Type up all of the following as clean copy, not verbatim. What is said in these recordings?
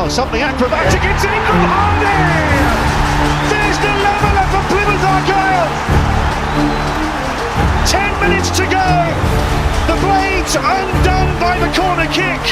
Oh, something acrobatic, it's in from Hardy! There's the leveller for Plymouth Argyle! 10 minutes to go! The Blades undone by the corner kick!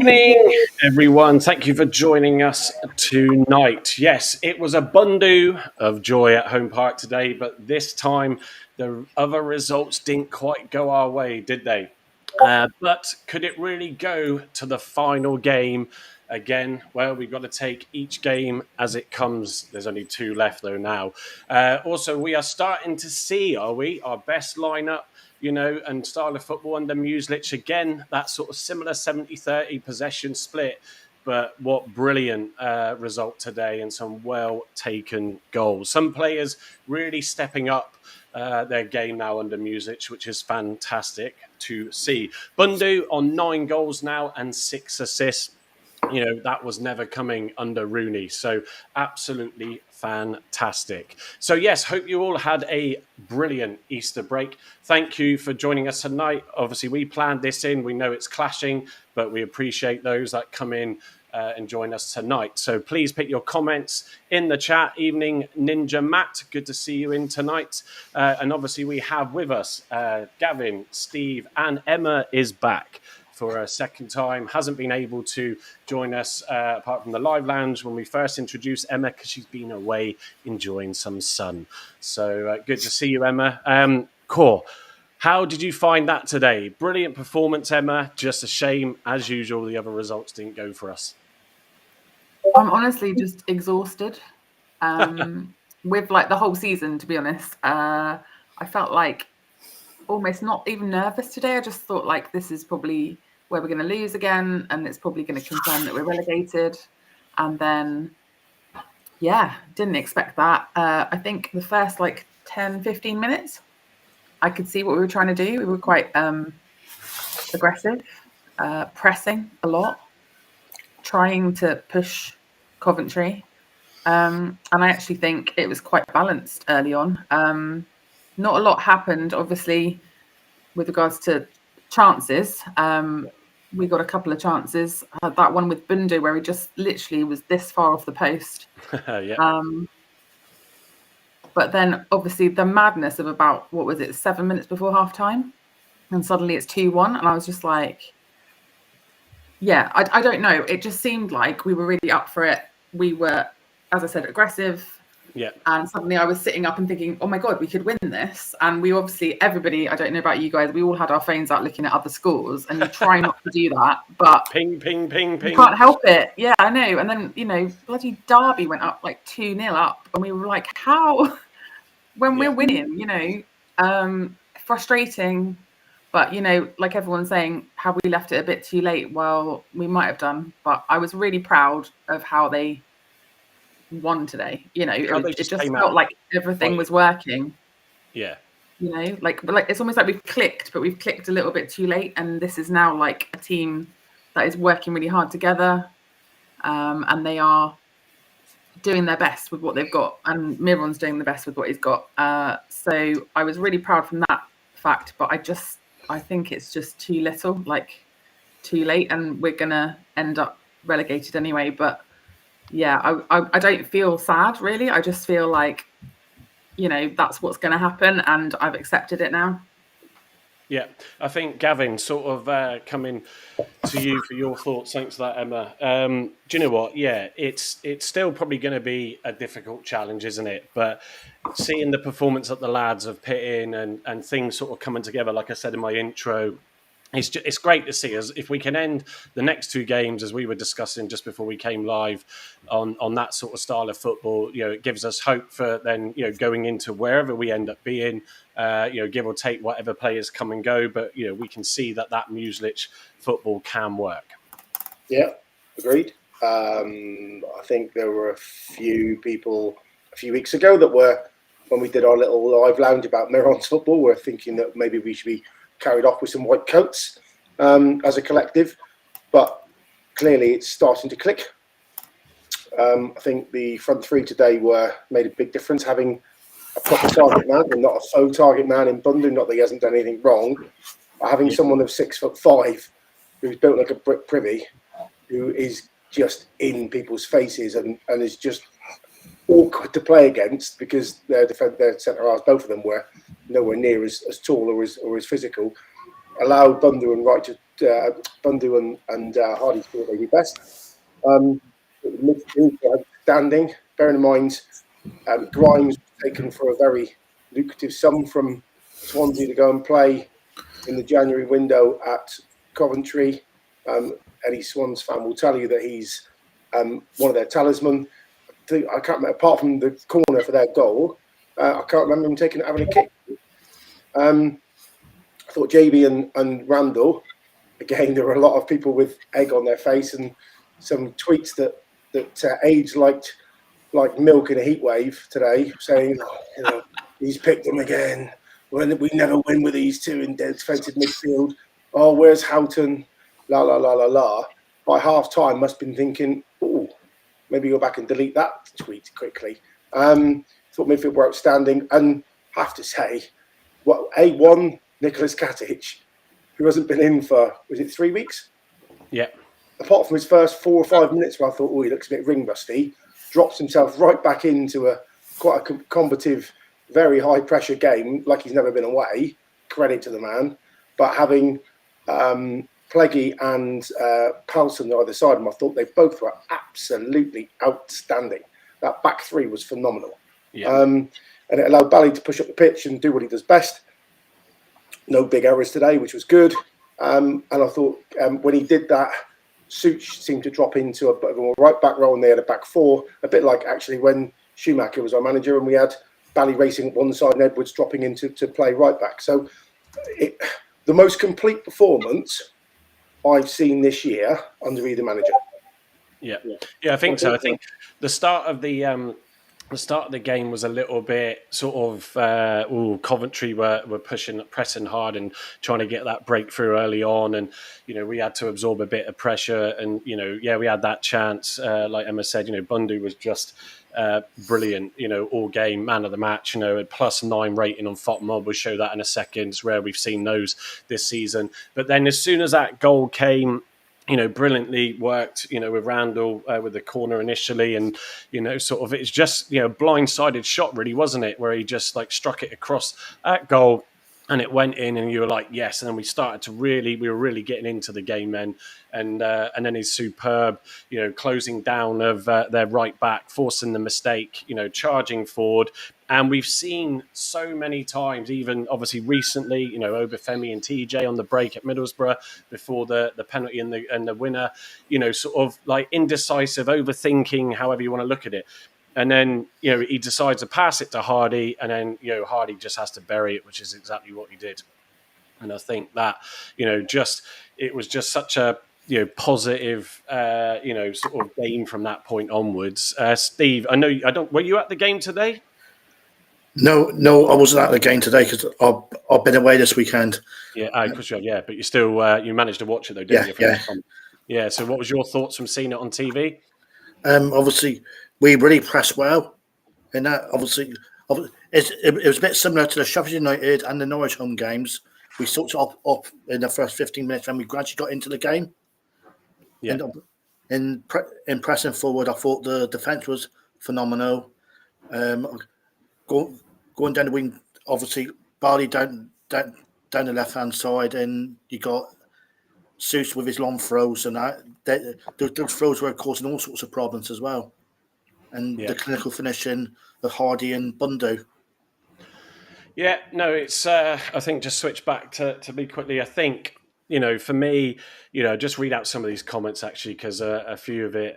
Evening, everyone. Thank you for joining us tonight. Yes, it was a Bundu of joy at Home Park today, but this time the other results didn't quite go our way, did they? But could it really go to the final game again? Well, we've got to take each game as it comes. There's only two left, though, now. Also, we are starting to see, are we, our best lineup, and style of football under Mueslich. Again, that sort of similar 70-30 possession split. But what brilliant result today and some well-taken goals. Some players really stepping up their game now under Mueslich, which is fantastic to see. Bundu on 9 goals now and 6 assists. That was never coming under Rooney. So absolutely fantastic. So yes, hope you all had a brilliant Easter break. Thank you for joining us tonight. Obviously, we planned this in. We know it's clashing, but we appreciate those that come in and join us tonight. So please put your comments in the chat. Evening, Ninja Matt. Good to see you in tonight. And obviously, we have with us Gavin, Steve, and Emma is back for a second time. Hasn't been able to join us apart from the live lounge when we first introduced Emma, because she's been away enjoying some sun. So good to see you, Emma. Core, how did you find that today? Brilliant performance, Emma. Just a shame, as usual, the other results didn't go for us. I'm honestly just exhausted with the whole season, to be honest. I felt like almost not even nervous today. I just thought this is probably where we're going to lose again, and it's probably going to confirm that we're relegated. And then, didn't expect that. I think the first 10, 15 minutes, I could see what we were trying to do. We were quite aggressive, pressing a lot, trying to push Coventry. And I actually think it was quite balanced early on. Not a lot happened, obviously, with regards to chances. We got a couple of chances. That one with Bundu where he just literally was this far off the post. Yeah. But then, obviously, the madness of about, 7 minutes before half-time? And suddenly it's 2-1. And I was just like, I don't know. It just seemed like we were really up for it. We were, as I said, aggressive. Yeah. And suddenly I was sitting up and thinking, oh my God, we could win this. And we obviously, everybody, I don't know about you guys, we all had our phones out looking at other scores, and you try not to do that, but ping, ping, ping, ping. You can't help it. Yeah, I know. And then, bloody Derby went up 2-0 up, and we were like, how? When we're winning, frustrating. But, like everyone's saying, have we left it a bit too late? Well, we might have done, but I was really proud of how they won today. It just felt like everything was working. Yeah. It's almost like we've clicked, but we've clicked a little bit too late. And this is now a team that is working really hard together. And they are doing their best with what they've got. And Miron's doing the best with what he's got. So I was really proud from that fact, but I think it's just too little, too late, and we're gonna end up relegated anyway. But I don't feel sad really. I just feel like, that's what's going to happen, and I've accepted it now. Yeah, I think Gavin, sort of coming to you for your thoughts. Thanks for that, Emma. Do you know what? Yeah, it's still probably going to be a difficult challenge, isn't it? But seeing the performance that the lads have put in and things sort of coming together, like I said in my intro, it's great to see us. If we can end the next 2 games, as we were discussing just before we came live, on that sort of style of football, it gives us hope for then, going into wherever we end up being, give or take whatever players come and go. But, we can see that Mueslich football can work. Yeah, agreed. I think there were a few people a few weeks ago that were, when we did our little live lounge about Miron's football, were thinking that maybe we should be carried off with some white coats as a collective, but clearly it's starting to click. I think the front 3 today made a big difference, having a proper target man and not a faux target man in Bundu. Not that he hasn't done anything wrong, but having someone of 6'5" who's built like a brick privy, who is just in people's faces and is just awkward to play against, because their centre halves, both of them, were nowhere near as tall or as physical, allowed Bundu and Wright Bundu and Hardy thought they did best. Midfield standing. Bearing in mind, Grimes was taken for a very lucrative sum from Swansea to go and play in the January window at Coventry. Any Swans fan will tell you that he's one of their talisman. I can't remember, apart from the corner for their goal, I can't remember him having a kick. I thought JB and Randall, again, there were a lot of people with egg on their face and some tweets that aged like milk in a heat wave today, saying, he's picked them again. We never win with these two in defensive midfield. Oh, where's Houghton? La la la la la. By half time, must have been thinking, oh, maybe go back and delete that tweet quickly. Thought midfield were outstanding, and have to say, A1 Nicholas Katic, who hasn't been in for 3 weeks? Yeah. Apart from his first 4 or 5 minutes, where I thought, oh, he looks a bit ring rusty, drops himself right back into quite a combative, very high pressure game, like he's never been away. Credit to the man, but having Pleggy and Palson on either side of him, I thought they both were absolutely outstanding. That back three was phenomenal. Yeah. And it allowed Bally to push up the pitch and do what he does best. No big errors today, which was good. And I thought when he did that, Such seemed to drop into a bit of a right back role, and they had a back four, a bit like actually when Schumacher was our manager and we had Bally racing at one side and Edwards dropping into to play right back. So the most complete performance I've seen this year under either manager. Yeah, I think so. I think the start of the game was a little bit sort of Coventry were pressing hard and trying to get that breakthrough early on, and we had to absorb a bit of pressure, and we had that chance. Like Emma said, Bundu was just brilliant. All game man of the match. A +9 rating on FOTMob. We'll show that in a second. It's rare we've seen those this season. But then as soon as that goal came, brilliantly worked, with Randall with the corner initially, and sort of it's just blindsided shot really, wasn't it, where he just struck it across at goal and it went in, and you were like, yes. And then we were really getting into the game then, and then his superb closing down of their right back, forcing the mistake, charging forward. And we've seen so many times, even obviously recently, Obafemi and TJ on the break at Middlesbrough before the penalty and the winner, sort of indecisive, overthinking, however you want to look at it. And then, he decides to pass it to Hardy, and then, Hardy just has to bury it, which is exactly what he did. And I think that, it was just such a, positive, sort of game from that point onwards. Steve, were you at the game today? No, I wasn't at the game today because I've been away this weekend. Yeah, of course you have, yeah. But you still, you managed to watch it though, didn't you? Yeah. Yeah, so what was your thoughts from seeing it on TV? Obviously, we really pressed well. And that, obviously, it was a bit similar to the Sheffield United and the Norwich home games. We sort of up in the first 15 minutes and we gradually got into the game. Yeah. And in pressing forward, I thought the defence was phenomenal. Going down the wing, obviously, Barley down the left-hand side, and you got Seuss with his long throws, and those throws were causing all sorts of problems as well. And the clinical finishing of Hardy and Bundu. Yeah, no, it's, I think, just switch back to me quickly. I think, for me, just read out some of these comments, actually, because a few of it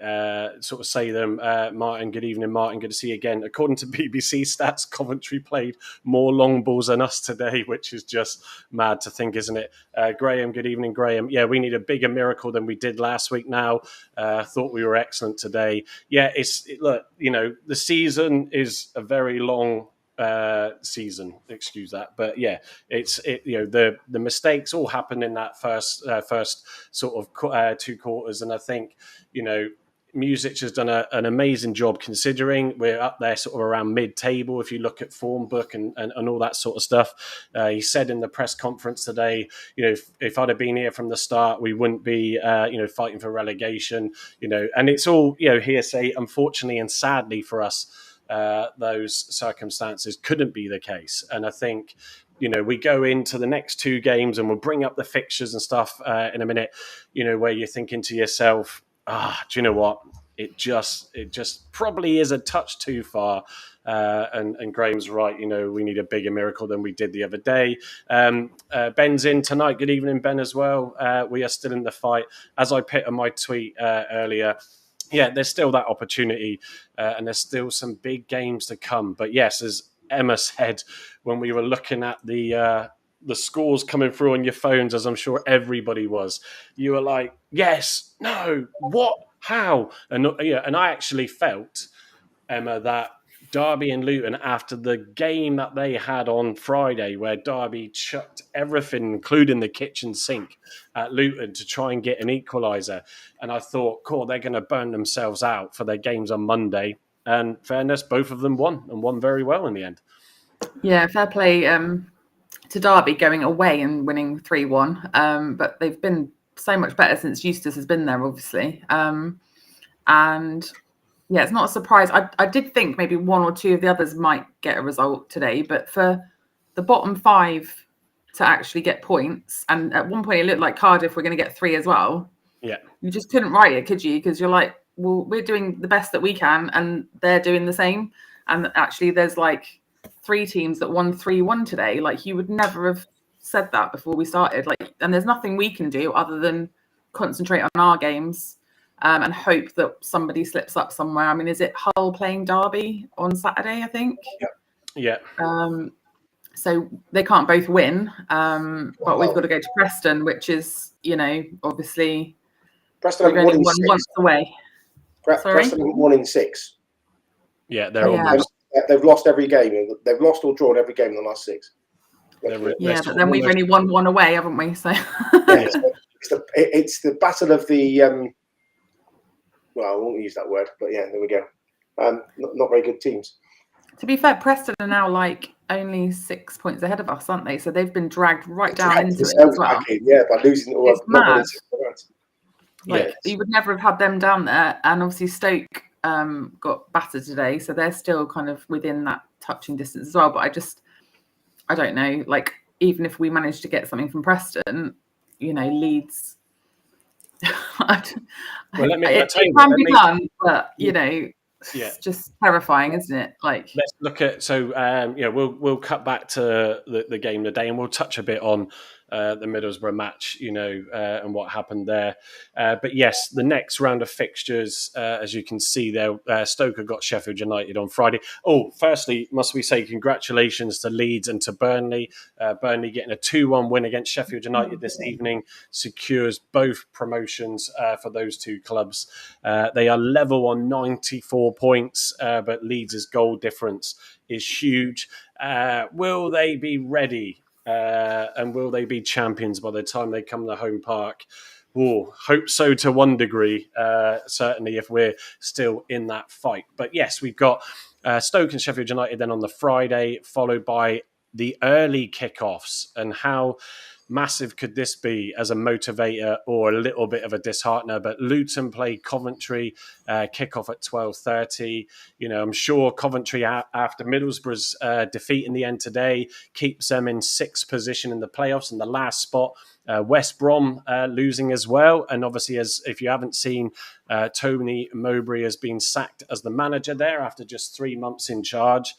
sort of say them. Martin, good evening, Martin. Good to see you again. According to BBC stats, Coventry played more long balls than us today, which is just mad to think, isn't it? Graham, good evening, Graham. Yeah, we need a bigger miracle than we did last week now. Thought we were excellent today. Yeah, look, the season is a very long season, excuse that, but yeah, the mistakes all happened in that first sort of 2 quarters, and I think Music has done an amazing job, considering we're up there sort of around mid-table if you look at form book and all that sort of stuff. He said in the press conference today, if I'd have been here from the start, we wouldn't be fighting for relegation, and it's all hearsay, unfortunately and sadly for us. Those circumstances couldn't be the case. And I think, we go into the next two games, and we'll bring up the fixtures and stuff in a minute, where you're thinking to yourself, do you know what? It just probably is a touch too far. And Graham's right, we need a bigger miracle than we did the other day. Ben's in tonight. Good evening, Ben, as well. We are still in the fight. As I put on my tweet earlier, yeah, there's still that opportunity, and there's still some big games to come. But yes, as Emma said, when we were looking at the scores coming through on your phones, as I'm sure everybody was, you were like, yes, no, what, how? And I actually felt, Emma, that Derby and Luton, after the game that they had on Friday, where Derby chucked everything, including the kitchen sink, at Luton to try and get an equaliser. And I thought, cool, they're going to burn themselves out for their games on Monday. And fairness, both of them won, and won very well in the end. Yeah, fair play to Derby going away and winning 3-1. But they've been so much better since Eustace has been there, obviously. And yeah, it's not a surprise. I did think maybe one or two of the others might get a result today, but for the bottom five to actually get points, and at one point it looked like Cardiff were going to get 3 as well. Yeah, you just couldn't write it, could you? Because you're like, well, we're doing the best that we can, and they're doing the same. And actually, there's like 3 teams that won 3-1 today. Like, you would never have said that before we started. Like, and there's nothing we can do other than concentrate on our games. And hope that somebody slips up somewhere. I mean, is it Hull playing Derby on Saturday, I think? Yeah. So they can't both win. But we've got to go to Preston, which is, obviously Preston have only won won once away. Preston have won in 6. Yeah, they're almost. They've lost every game. They've lost or drawn every game in the last 6. Yeah, but then we've only won 1 away, haven't we? So it's the battle of the. Well, I won't use that word, but yeah, there we go. Not very good teams. To be fair, Preston are now like only 6 points ahead of us, aren't they? So they've been dragged right down into it as well. Yeah, by losing. It's mad. Yeah, you would never have had them down there, and obviously Stoke got battered today, so they're still kind of within that touching distance as well. But I don't know. Like, even if we manage to get something from Preston, Leeds. It can be done, but it's just terrifying, isn't it? Like, let's look at we'll cut back to the game today, and we'll touch a bit on the Middlesbrough match, and what happened there. But yes, the next round of fixtures, as you can see there, Stoke got Sheffield United on Friday. Oh, firstly, must we say congratulations to Leeds and to Burnley. Burnley getting a 2-1 win against Sheffield United this evening secures both promotions for those two clubs. They are level on 94 points, but Leeds' goal difference is huge. Will they be ready? And will they be champions by the time they come to Home Park? Hope so to one degree, certainly if we're still in that fight. But yes, we've got Stoke and Sheffield United then on the Friday, followed by the early kickoffs. And how massive could this be as a motivator or a little bit of a disheartener? But Luton play Coventry, kickoff at 12:30. I'm sure Coventry, after Middlesbrough's defeat in the end today, keeps them in 6th position in the playoffs in the last spot. West Brom losing as well. And obviously, if you haven't seen, Tony Mowbray has been sacked as the manager there after just 3 months in charge.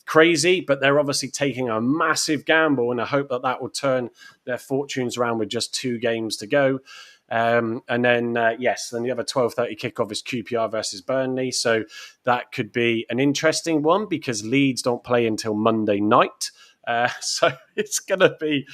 Crazy, but they're obviously taking a massive gamble, and I hope that will turn their fortunes around with just 2 games to go. And then the other 12:30 kickoff is QPR versus Burnley. So that could be an interesting one because Leeds don't play until Monday night. So it's going to be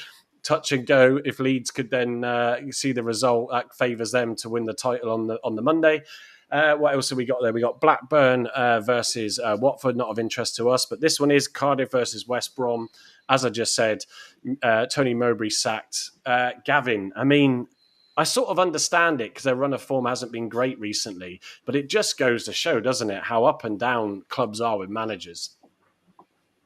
touch and go. If Leeds could then see the result, that favours them to win the title on the Monday. What else have we got there? We got Blackburn versus Watford, not of interest to us, but this one is Cardiff versus West Brom. As I just said, Tony Mowbray sacked. Gavin, I mean, I sort of understand it because their run of form hasn't been great recently, but it just goes to show, doesn't it, how up and down clubs are with managers.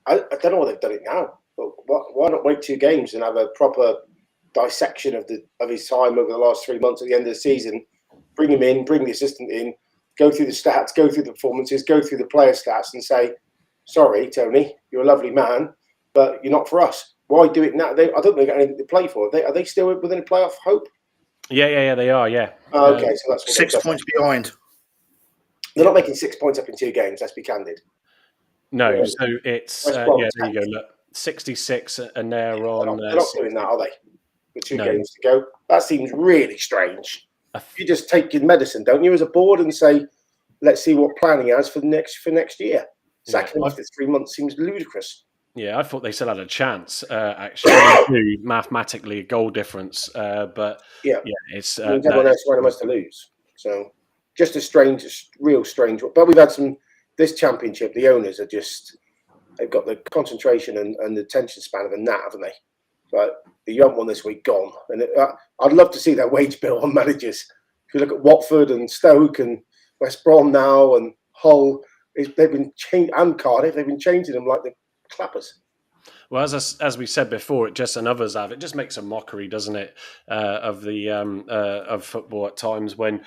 I don't know why they've done it now. But why not wait 2 games and have a proper dissection of his time over the last 3 months at the end of the season? Bring him in, bring the assistant in, go through the stats, go through the performances, go through the player stats and say, sorry, Tony, you're a lovely man, but you're not for us. Why do it now? I don't think they got anything to play for. Are they still within a playoff hope? Yeah, they are. Yeah. Okay, so that's what 6 points behind. They're not making 6 points up in 2 games. Let's be candid. No, Yeah. so it's West Brom there you go. Look, 66, and they're on. They're not doing that, are they? With 2 No. games to go, that seems really strange. I You just take your medicine, don't you, as a board, and say, "Let's see what planning has for next year." Sacking him after 3 months seems ludicrous. Yeah, I thought they still had a chance. Actually, mathematically, a goal difference. But Yeah, it's everyone else around us to lose. So just a strange, real strange. But we've had some. This championship, the owners are they've got the concentration and the attention span of a gnat, haven't they? But the young one this week gone, and I'd love to see that wage bill on managers. If you look at Watford and Stoke and West Brom now and Hull, they've been changed, and Cardiff, they've been changing them like the clappers. Well, as we said before, it just makes a mockery, doesn't it, of the of football at times. When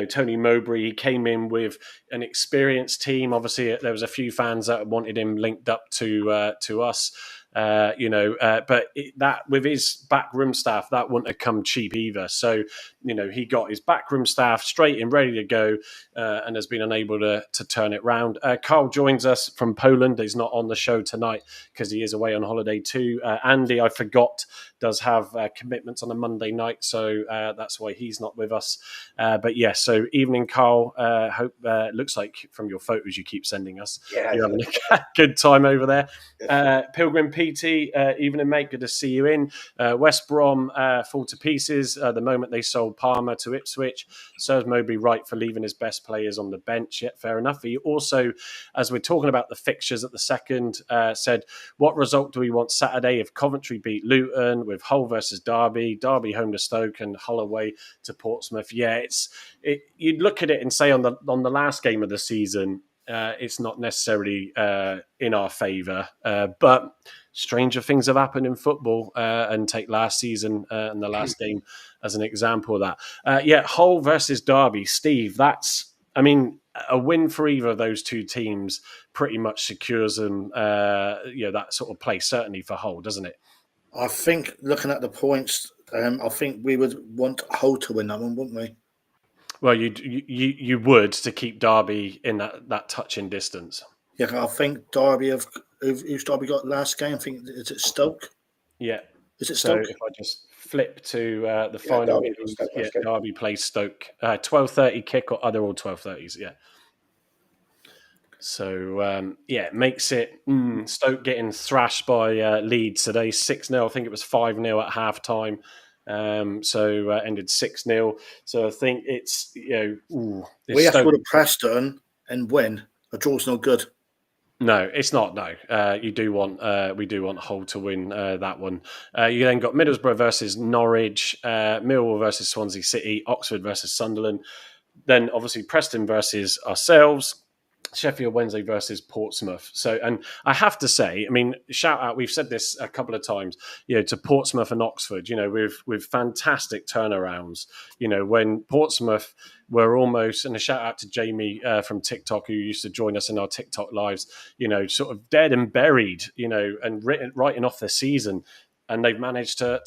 Tony Mowbray came in with an experienced team. Obviously, there was a few fans that wanted him linked up to us. But that with his backroom staff, that wouldn't have come cheap either. So, he got his backroom staff straight in, ready to go, and has been unable to turn it round. Carl joins us from Poland. He's not on the show tonight because he is away on holiday too. Andy, I forgot, does have commitments on a Monday night, so that's why he's not with us. But yes, so evening, Carl. Hope looks like from your photos you keep sending us, you're having a good time over there. Pilgrim PT, evening, mate. Good to see you in. West Brom fall to pieces the moment they sold Palmer to Ipswich. Serves Mowbray right for leaving his best players on the bench. Yet fair enough. He also, as we're talking about the fixtures at the second, said, "What result do we want Saturday if Coventry beat Luton, with Hull versus Derby home to Stoke, and Hull away to Portsmouth?" Yeah, you'd look at it and say on the last game of the season, it's not necessarily in our favour, but stranger things have happened in football, and take last season and the last game as an example of that. Hull versus Derby, Steve, a win for either of those two teams pretty much secures them that sort of place, certainly for Hull, doesn't it? I think looking at the points, I think we would want Hull to win that one, wouldn't we? Well, you would, to keep Derby in that touching distance. Yeah, I think Derby who's Derby got last game? I think is it Stoke? Yeah. Is it Stoke? So if I just flip to the final, Derby plays Stoke. 12:30 kick, or they're all 12:30s. Yeah. So it makes it Stoke getting thrashed by Leeds today, 6-0. I think it was 5-0 at half time. So ended 6-0. So I think it's we have to go to Preston and win. A draw's no good. No, it's not. No, we do want Hull to win that one. You then got Middlesbrough versus Norwich, Millwall versus Swansea City, Oxford versus Sunderland. Then obviously Preston versus ourselves. Sheffield Wednesday versus Portsmouth. So, and I have to say, shout out, we've said this a couple of times, to Portsmouth and Oxford, with fantastic turnarounds, when Portsmouth were almost, and a shout out to Jamie from TikTok, who used to join us in our TikTok lives, sort of dead and buried, and writing off their season. And they've managed to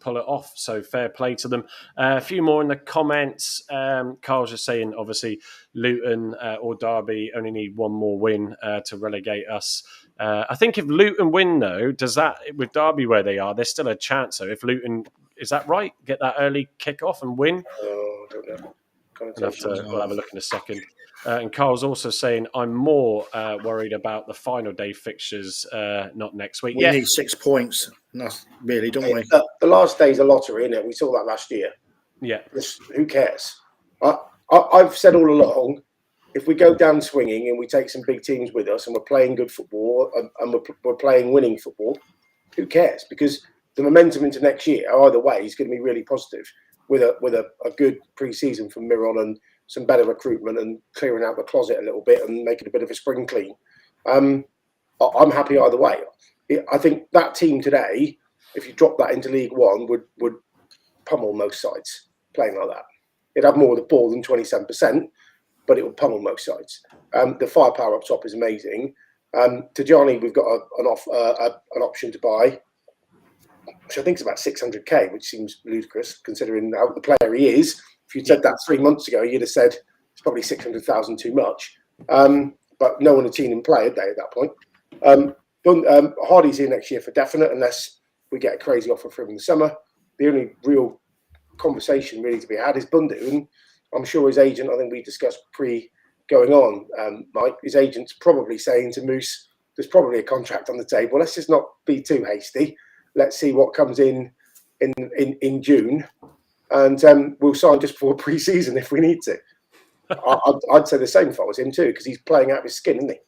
pull it off. So fair play to them. A few more in the comments. Carl's just saying, obviously, Luton or Derby only need one more win to relegate us. I think if Luton win, though, does that, with Derby where they are, there's still a chance. So if Luton, is that right? Get that early kick-off and win? Oh, I don't know. We'll have a look in a second. And Carl's also saying, I'm more worried about the final day fixtures, not next week. We need 6 points. Not really, don't we? The last day's a lottery, isn't it? We saw that last year. Yeah. Who cares? I've said all along, if we go down swinging and we take some big teams with us and we're playing good football and we're playing winning football, who cares? Because the momentum into next year, either way, is going to be really positive with a good pre-season from Miron and some better recruitment and clearing out the closet a little bit and making a bit of a spring clean. I'm happy either way. I think that team today, if you drop that into League One, would pummel most sides playing like that. It'd have more of the ball than 27%, but it would pummel most sides. The firepower up top is amazing. Tajani, we've got an option to buy. which I think is about 600k, which seems ludicrous considering how the player he is. If you'd said that 3 months ago, you'd have said it's probably 600,000 too much. But no one had seen him play, had they, at that point? Hardy's here next year for definite, unless we get a crazy offer for him in the summer. The only real conversation really to be had is Bundu, and I'm sure his agent, I think we discussed going on, Mike, his agent's probably saying to Moose, there's probably a contract on the table. Let's just not be too hasty. Let's see what comes in June, and we'll sign just before pre-season if we need to. I'd say the same if I was him too, because he's playing out of his skin, isn't he?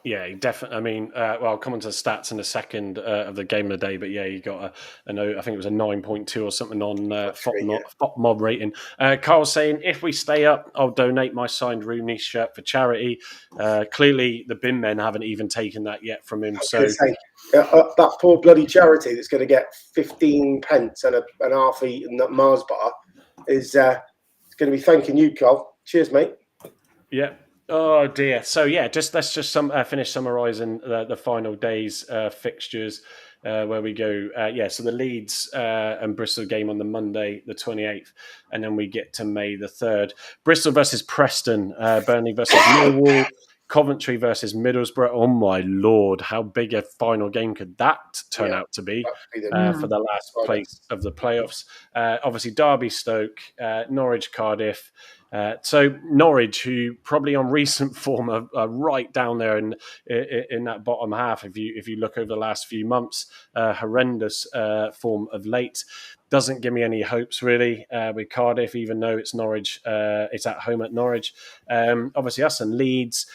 Yeah, he definitely. I mean, well, I'll come on to the stats in a second of the game of the day, but yeah, he got I think it was a 9.2 or something on FOTMob rating. Carl's saying, if we stay up, I'll donate my signed Rooney shirt for charity. Clearly, the bin men haven't even taken that yet from him. So that poor bloody charity that's going to get 15 pence and an half-eaten Mars bar is going to be thanking you, Carl. Cheers, mate. Yeah. Oh dear. So yeah, let's just finish summarising the final day's fixtures where we go. So the Leeds and Bristol game on the Monday, the 28th, and then we get to May the 3rd. Bristol versus Preston, Burnley versus Millwall, Coventry versus Middlesbrough. Oh my lord, how big a final game could that turn out to be for the last place of the playoffs? Obviously, Derby, Stoke, Norwich, Cardiff. So Norwich, who probably on recent form are right down there in that bottom half. If you look over the last few months, horrendous form of late. Doesn't give me any hopes really with Cardiff, even though it's Norwich. It's at home at Norwich. Obviously, us and Leeds,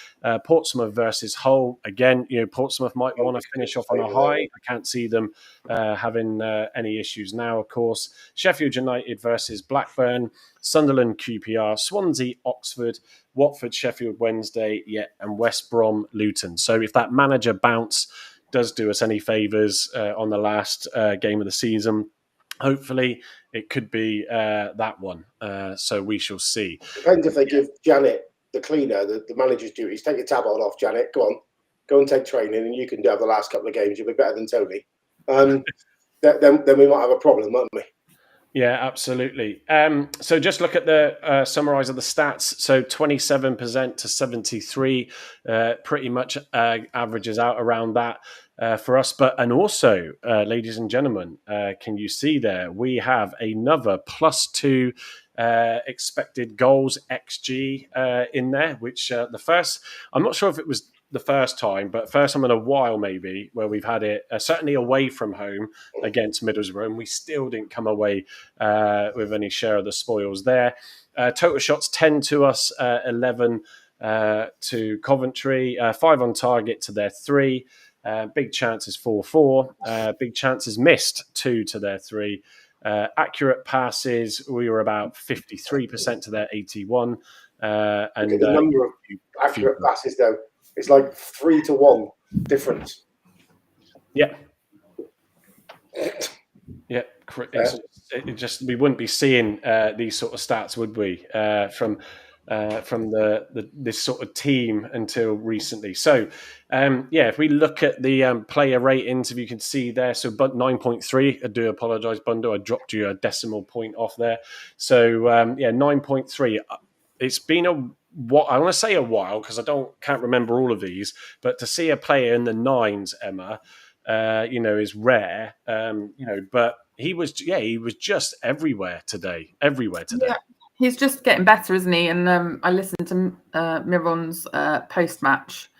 Portsmouth versus Hull. Again, Portsmouth might want to finish off on a high. I can't see them having any issues now. Of course, Sheffield United versus Blackburn, Sunderland, QPR, Swansea, Oxford, Watford, Sheffield Wednesday, and West Brom, Luton. So if that manager bounce does do us any favours on the last game of the season, hopefully it could be that one. So we shall see. Depends if they give Janet, the cleaner, the manager's duties. Take your tab on off, Janet. Go and take training, and you can do the last couple of games. You'll be better than Tony. Then we might have a problem, won't we? Yeah, absolutely. So just look at the summarise of the stats. So 27% to 73, pretty much averages out around that for us. And also, ladies and gentlemen, can you see there? We have another +2 expected goals XG in there, which the first, I'm not sure if it was the first time, but first time in a while maybe, where we've had it certainly away from home against Middlesbrough, and we still didn't come away with any share of the spoils there. Total shots 10 to us, 11 to Coventry, 5 on target to their 3. Big chances 4-4. Big chances missed 2 to their 3. Accurate passes, we were about 53% to their 81. And the number of accurate passes though, it's like 3 to 1 difference. Yeah. Yeah. It just we wouldn't be seeing these sort of stats, would we? From this sort of team until recently. So, if we look at the player ratings, if you can see there, so but 9.3. I do apologise, Bundu. I dropped you a decimal point off there. So 9.3. It's been I want to say a while because can't remember all of these, but to see a player in the 9s, Emma, is rare. But he was just everywhere today. Yeah. He's just getting better, isn't he? And I listened to Miron's post-match,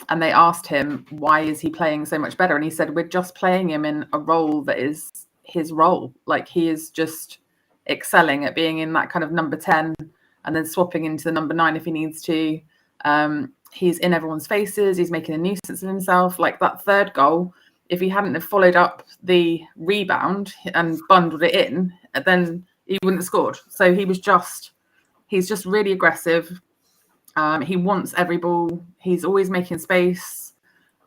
and they asked him, why is he playing so much better? And he said, we're just playing him in a role that is his role. Like, he is just excelling at being in that kind of number 10 and then swapping into the number 9 if he needs to. He's in everyone's faces. He's making a nuisance of himself. Like, that third goal, if he hadn't have followed up the rebound and bundled it in, then he wouldn't have scored. So he's just really aggressive. He wants every ball. He's always making space.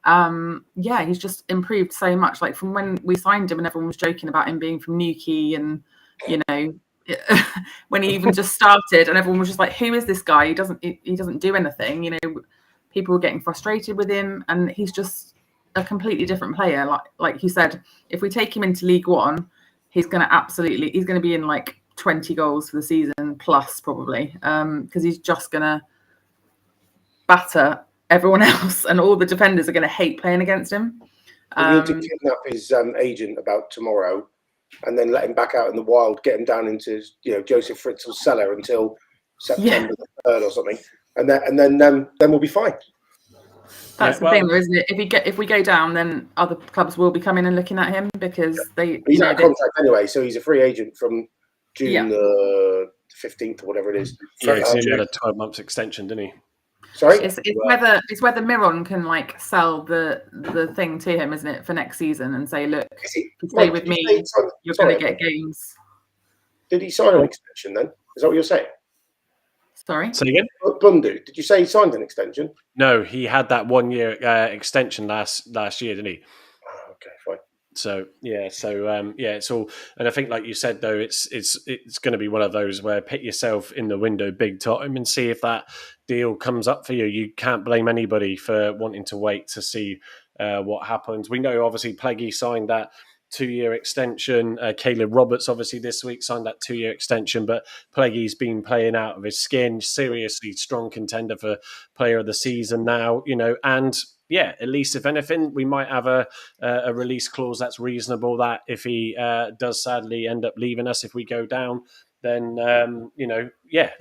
He's just improved so much. Like, from when we signed him and everyone was joking about him being from Newquay, and when he even just started and everyone was just like, who is this guy? He doesn't do anything. People were getting frustrated with him, and he's just a completely different player. Like you said, if we take him into League One, he's going to be in like 20 goals for the season plus probably, because he's just going to batter everyone else, and all the defenders are going to hate playing against him. We need to kidnap his agent about tomorrow, and then let him back out in the wild, get him down into Joseph Fritzl's cellar until September the 3rd or something, and then we'll be fine. That's the thing, though, isn't it? If we go down, then other clubs will be coming and looking at him because he's out of contract anyway, so he's a free agent from June the 15th or whatever it is. Yeah, he had a 12-month extension, didn't he? Sorry, it's whether Miron can like sell the thing to him, isn't it, for next season and say, look, if you stay with me, you're going to get games. Did he sign an extension then? Is that what you're saying? Sorry? Say again? Bundu, did you say he signed an extension? No, he had that 1-year extension last year, didn't he? Oh, okay, fine. So it's all, and I think, like you said, though, it's going to be one of those where put yourself in the window big time and see if that deal comes up for you. You can't blame anybody for wanting to wait to see what happens. We know, obviously, Pleggy signed that 2-year extension. Caleb Roberts, obviously, this week signed that 2-year extension, but Pleggy's been playing out of his skin. Seriously strong contender for Player of the Season now, and yeah, at least if anything, we might have a release clause that's reasonable. That if he does sadly end up leaving us, if we go down, then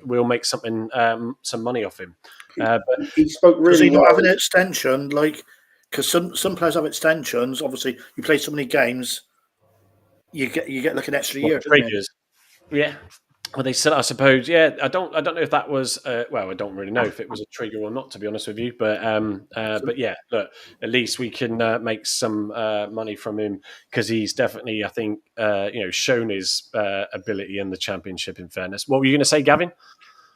we'll make some money off him. But he spoke really. Does he not well. have an extension? Like, because some players have extensions. Obviously, you play so many games, you get like an extra year. Yeah. Well, they said, I suppose, yeah. I don't know if that was. I don't really know if it was a trigger or not, to be honest with you. But yeah, look, at least we can make some money from him because he's definitely, I think, shown his ability in the Championship. In fairness, what were you going to say, Gavin?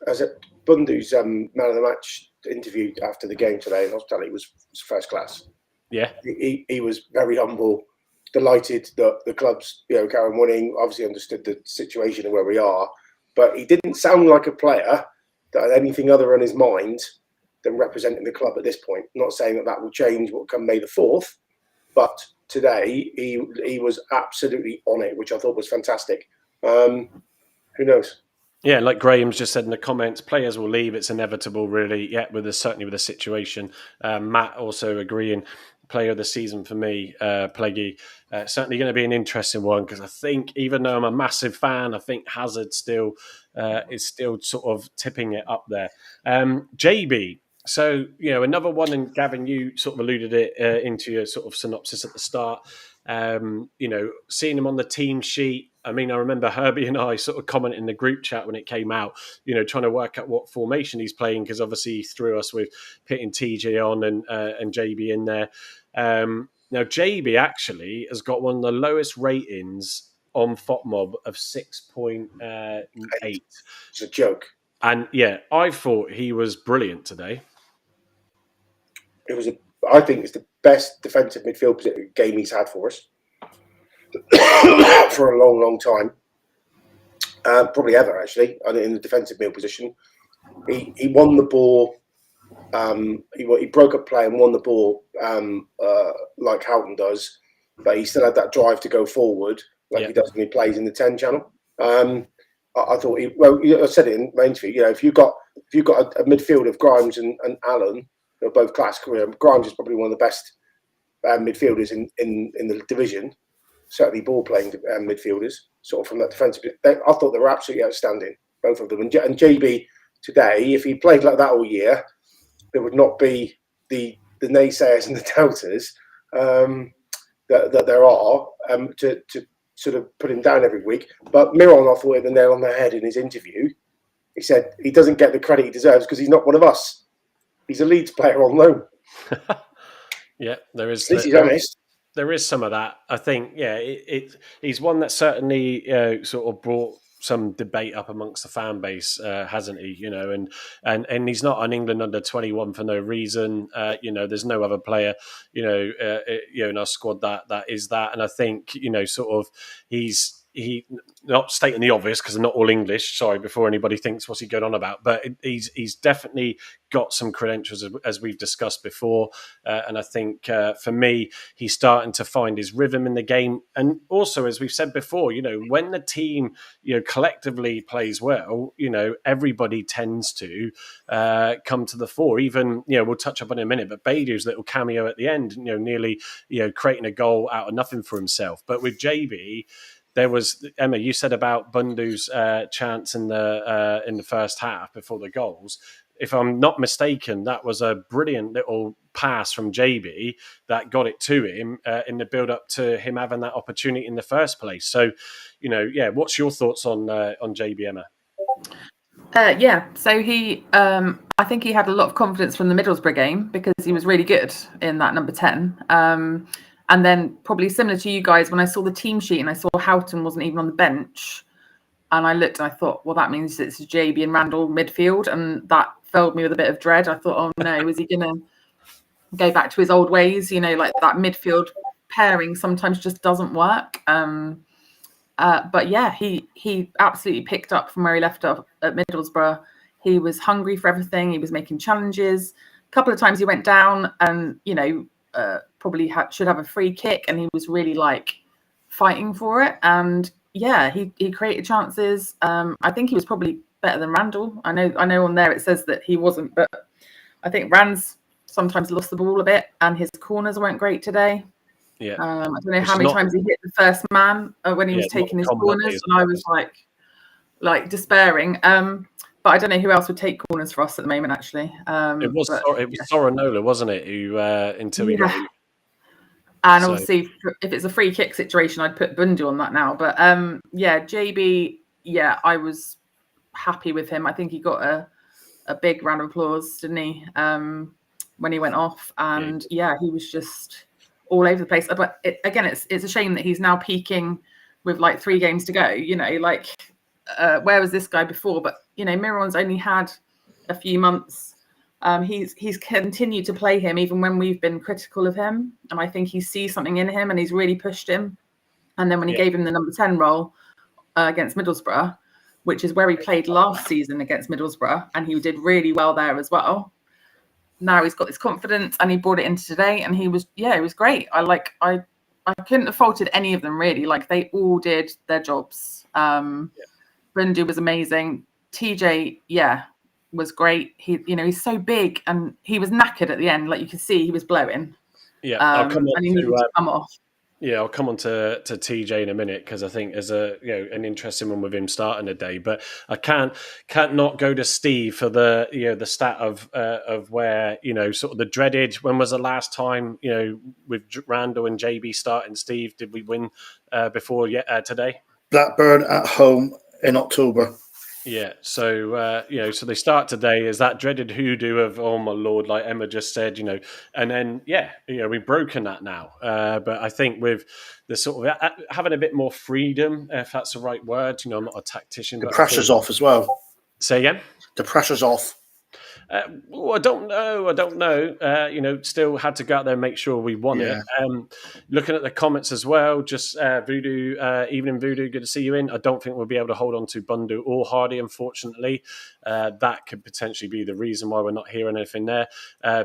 As Bundu's man of the match interview after the game today in hospitality was first class. Yeah, he was very humble, delighted that the club's carrying winning. Obviously, understood the situation and where we are. But he didn't sound like a player that had anything other on his mind than representing the club at this point. I'm not saying that will change what come May the 4th, but today he was absolutely on it, which I thought was fantastic. Who knows? Yeah, like Graham's just said in the comments, players will leave. It's inevitable, really. Yeah, certainly with the situation. Matt also agreeing. Player of the Season for me, Pleggy. Certainly going to be an interesting one because I think, even though I'm a massive fan, I think Hazard is still sort of tipping it up there. JB. So, another one, and Gavin, you sort of alluded it into your sort of synopsis at the start. Seeing him on the team sheet. I mean, I remember Herbie and I sort of commenting in the group chat when it came out, trying to work out what formation he's playing because obviously he threw us with pitting TJ on and JB in there. Now, JB actually has got one of the lowest ratings on FOTMob of 6.8. It's a joke. And yeah, I thought he was brilliant today. I think it's the best defensive midfield game he's had for us for a long, long time. Probably ever, actually, in the defensive midfield position. He won the ball. He broke up play and won the ball like Houghton does, but he still had that drive to go forward like he does when he plays in the 10 channel. I thought I said it in my interview. If you've got a midfield of Grimes and Allen, they're both class. Grimes is probably one of the best midfielders in the division. Certainly ball playing midfielders, sort of from that defensive. I thought they were absolutely outstanding, both of them. And JB today, if he played like that all year, there would not be the naysayers and the doubters that there are to sort of put him down every week. But Miron, I thought, hit the nail on the head in his interview. He said he doesn't get the credit he deserves because he's not one of us. He's a Leeds player on loan. Yeah, there is. At least he's honest. There is some of that. I think, he's one that certainly sort of brought some debate up amongst the fan base, hasn't he? And he's not an England under 21 for no reason. There's no other player, in our squad that is that. And I think, sort of he's he not stating the obvious because they're not all English. Sorry, before anybody thinks what's he going on about, but he's definitely got some credentials as we've discussed before, and I think for me, he's starting to find his rhythm in the game, and also as we've said before, when the team collectively plays well, everybody tends to come to the fore. Even we'll touch up on it in a minute, but Badew's little cameo at the end, nearly creating a goal out of nothing for himself. But with JB, there was, Emma, you said about Bundu's chance in the first half before the goals. If I'm not mistaken, that was a brilliant little pass from JB that got it to him in the build-up to him having that opportunity in the first place. So, what's your thoughts on JB, Emma? So he, I think he had a lot of confidence from the Middlesbrough game because he was really good in that number 10. And then probably similar to you guys, when I saw the team sheet and I saw Houghton wasn't even on the bench, and I looked and I thought, well, that means it's JB and Randall midfield, and that filled me with a bit of dread. I thought, oh no, is he going to go back to his old ways? Like that midfield pairing sometimes just doesn't work. But yeah, he absolutely picked up from where he left off at Middlesbrough. He was hungry for everything. He was making challenges. A couple of times he went down and, probably should have a free kick, and he was really fighting for it. And yeah, he created chances. I think he was probably better than Randall. I know on there it says that he wasn't, but I think Rand's sometimes lost the ball a bit, and his corners weren't great today. Yeah, I don't know how many times he hit the first man when he was taking his corners, and I was like despairing. But I don't know who else would take corners for us at the moment. Actually, it was Sorinola, wasn't it? Who until he got. And obviously, if it's a free kick situation, I'd put Bundu on that now. But JB, I was happy with him. I think he got a big round of applause, didn't he? When he went off, and he was just all over the place. But it's a shame that he's now peaking with 3 games to go. Where was this guy before? But Miron's only had a few months. He's continued to play him even when we've been critical of him, and I think he sees something in him and he's really pushed him. And then when he gave him the number 10 role against Middlesbrough, which is where he played last season against Middlesbrough, and he did really well there as well. Now he's got this confidence and he brought it into today, and he was great. I couldn't have faulted any of them really. They all did their jobs. Bundu was amazing. TJ, was great. He's so big, and he was knackered at the end. You could see he was blowing. Yeah, I'll come on and he needed to come off. Yeah, I'll come on to TJ in a minute because I think there's an interesting one with him starting the day. But I can't not go to Steve for the stat of where sort of the dreaded. When was the last time with Randall and JB starting? Steve, did we win before today? Blackburn at home in October. Yeah, so so they start today as that dreaded hoodoo of, oh my lord, like Emma just said, and then we've broken that now. But I think with the sort of having a bit more freedom, if that's the right word, I'm not a tactician. The pressure's off as well. Say again? The pressure's off. I don't know. Still had to go out there and make sure we won it. Looking at the comments as well, just Voodoo, evening Voodoo, good to see you in. I don't think we'll be able to hold on to Bundu or Hardy, unfortunately. That could potentially be the reason why we're not hearing anything there.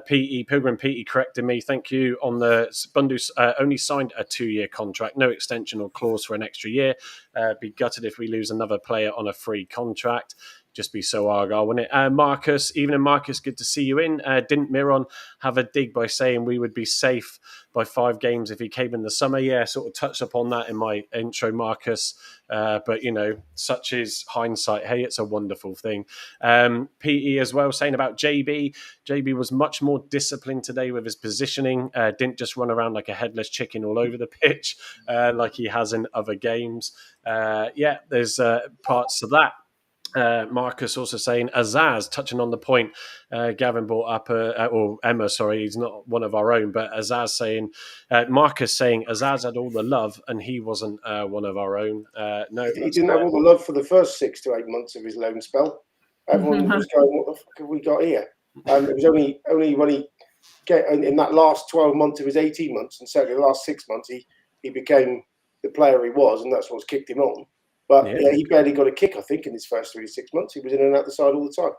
Pilgrim Petey corrected me. Thank you. On the Bundu only signed a 2-year contract, no extension or clause for an extra year. Be gutted if we lose another player on a free contract. Just be so Argyle, wouldn't it? Marcus, evening Marcus, good to see you in. Didn't Miron have a dig by saying we would be safe by 5 games if he came in the summer? Yeah, sort of touched upon that in my intro, Marcus. But, such is hindsight. Hey, it's a wonderful thing. PE as well, saying about JB. JB was much more disciplined today with his positioning. Didn't just run around like a headless chicken all over the pitch like he has in other games. There's parts of that. Marcus also saying Azaz, touching on the point Gavin brought up, or Emma, sorry, he's not one of our own, but Azaz saying, Marcus saying Azaz had all the love and he wasn't one of our own. No, he didn't have all the love for the first 6 to 8 months of his loan spell. Everyone was going, what the fuck have we got here? And it was only when he in that last 12 months of his 18 months, and certainly the last 6 months, he became the player he was, and that's what's kicked him on. But yeah, he barely got a kick, I think, in his first 3 to 6 months. He was in and out the side all the time.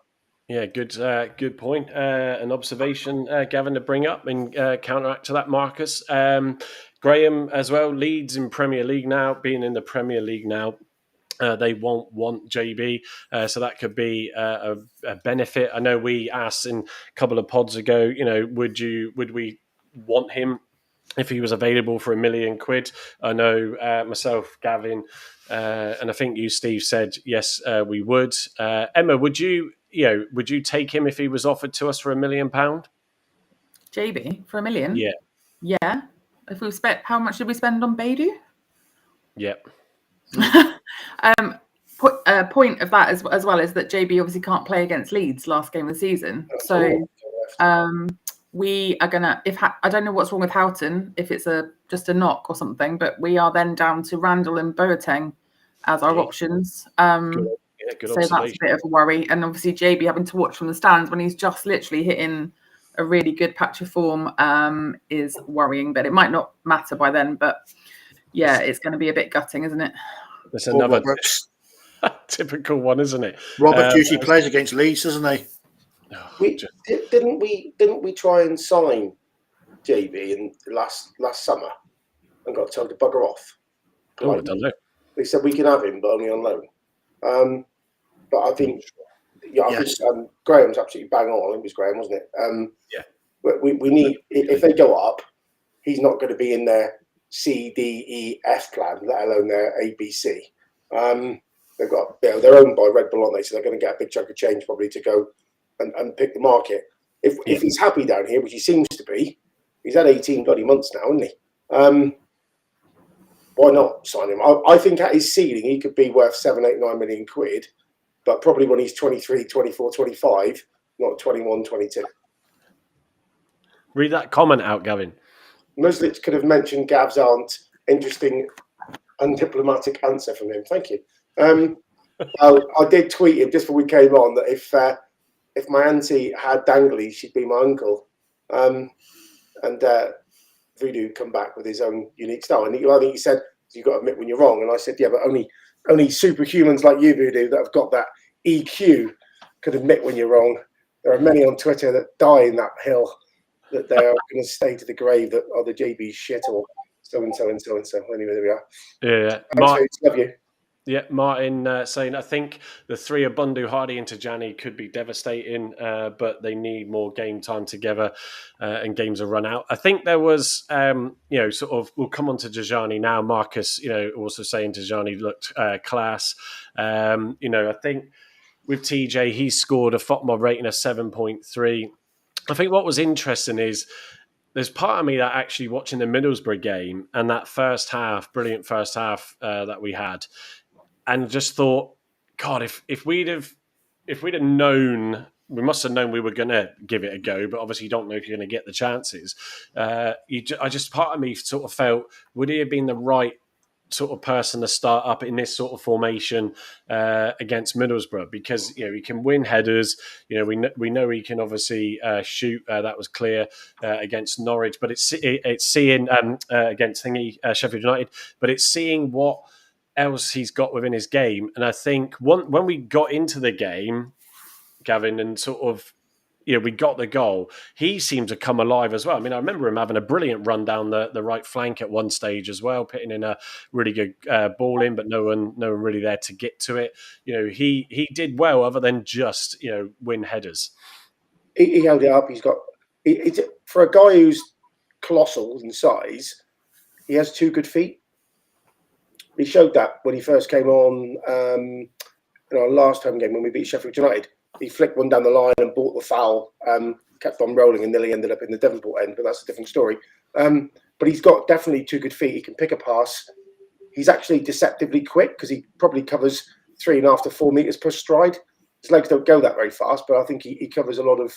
Yeah, good point. An observation, Gavin, to bring up and counteract to that, Marcus. Graham as well, Leeds in Premier League now, being in the Premier League now. They won't want JB, so that could be a benefit. I know we asked in a couple of pods ago, would we want him if he was available for £1 million? I know myself, Gavin, and I think you, Steve, said yes, we would. Emma, would you take him if he was offered to us for £1 million? JB for £1 million? Yeah. Yeah. If we spent, how much did we spend on Beidou? Yeah. Point of that as well is that JB obviously can't play against Leeds last game of the season. So we are gonna, I don't know what's wrong with Houghton, if it's just a knock or something, but we are then down to Randall and Boateng as our options. Good so that's a bit of a worry. And obviously JB having to watch from the stands when he's just literally hitting a really good patch of form is worrying, but it might not matter by then. But yeah, it's going to be a bit gutting, isn't it? It's another typical one, isn't it? Robert usually plays against Leeds, doesn't he? Didn't we try and sign JB in last summer and got told to bugger off? I don't know. They said we can have him, but only on loan. But I think, I think Graham's absolutely bang on. It was Graham, wasn't it? We need, if they go up, he's not going to be in their C, D, E, F plan, let alone their A, B, C. They've got, they're owned by Red Bull, aren't they? So they're going to get a big chunk of change probably to go and pick the market. If he's happy down here, which he seems to be, he's had 18 bloody months now, hasn't he? Why not sign him? I think at his ceiling, he could be worth 7, 8, 9 million quid, but probably when he's 23, 24, 25, not 21, 22. Read that comment out, Gavin. Muslits could have mentioned Gav's aunt. Interesting, undiplomatic answer from him. Thank you. I did tweet him just before we came on that if my auntie had danglies, she'd be my uncle. And Voodoo come back with his own unique style. And I think he said, you've got to admit when you're wrong. And I said, yeah, but only superhumans like you, Voodoo, that have got that EQ could admit when you're wrong. There are many on Twitter that die in that hill, that they are going to stay to the grave that are the JB shit or so and so and so and so. Anyway, there we are. Yeah. Love you. Yeah, Martin saying, I think the three of Bundu, Hardy and Tajani could be devastating, but they need more game time together and games are run out. I think there was, sort of, we'll come on to Tajani now. Marcus, also saying Tajani looked class. I think with TJ, he scored a FOTMOB rating of 7.3. I think what was interesting is there's part of me that actually watching the Middlesbrough game and that brilliant first half that we had, and just thought, God, if we'd have known, we must have known we were going to give it a go, but obviously you don't know if you're going to get the chances. Part of me sort of felt, would he have been the right sort of person to start up in this sort of formation against Middlesbrough? Because he can win headers. We know he can obviously shoot. That was clear against Norwich, but it's seeing against Sheffield United, but it's seeing what else he's got within his game. And I think when we got into the game, Gavin, and sort of we got the goal, he seemed to come alive as well. I mean, I remember him having a brilliant run down the right flank at one stage as well, putting in a really good ball in, but no one really there to get to it. He did well, other than just win headers. He held it up. He's got for a guy who's colossal in size, he has 2 good feet. He showed that when he first came on in our last home game when we beat Sheffield United. He flicked one down the line and bought the foul, kept on rolling and nearly ended up in the Devonport end, but that's a different story. But he's got definitely 2 good feet. He can pick a pass. He's actually deceptively quick because he probably covers 3.5 to 4 meters per stride. His legs don't go that very fast, but I think he covers a lot of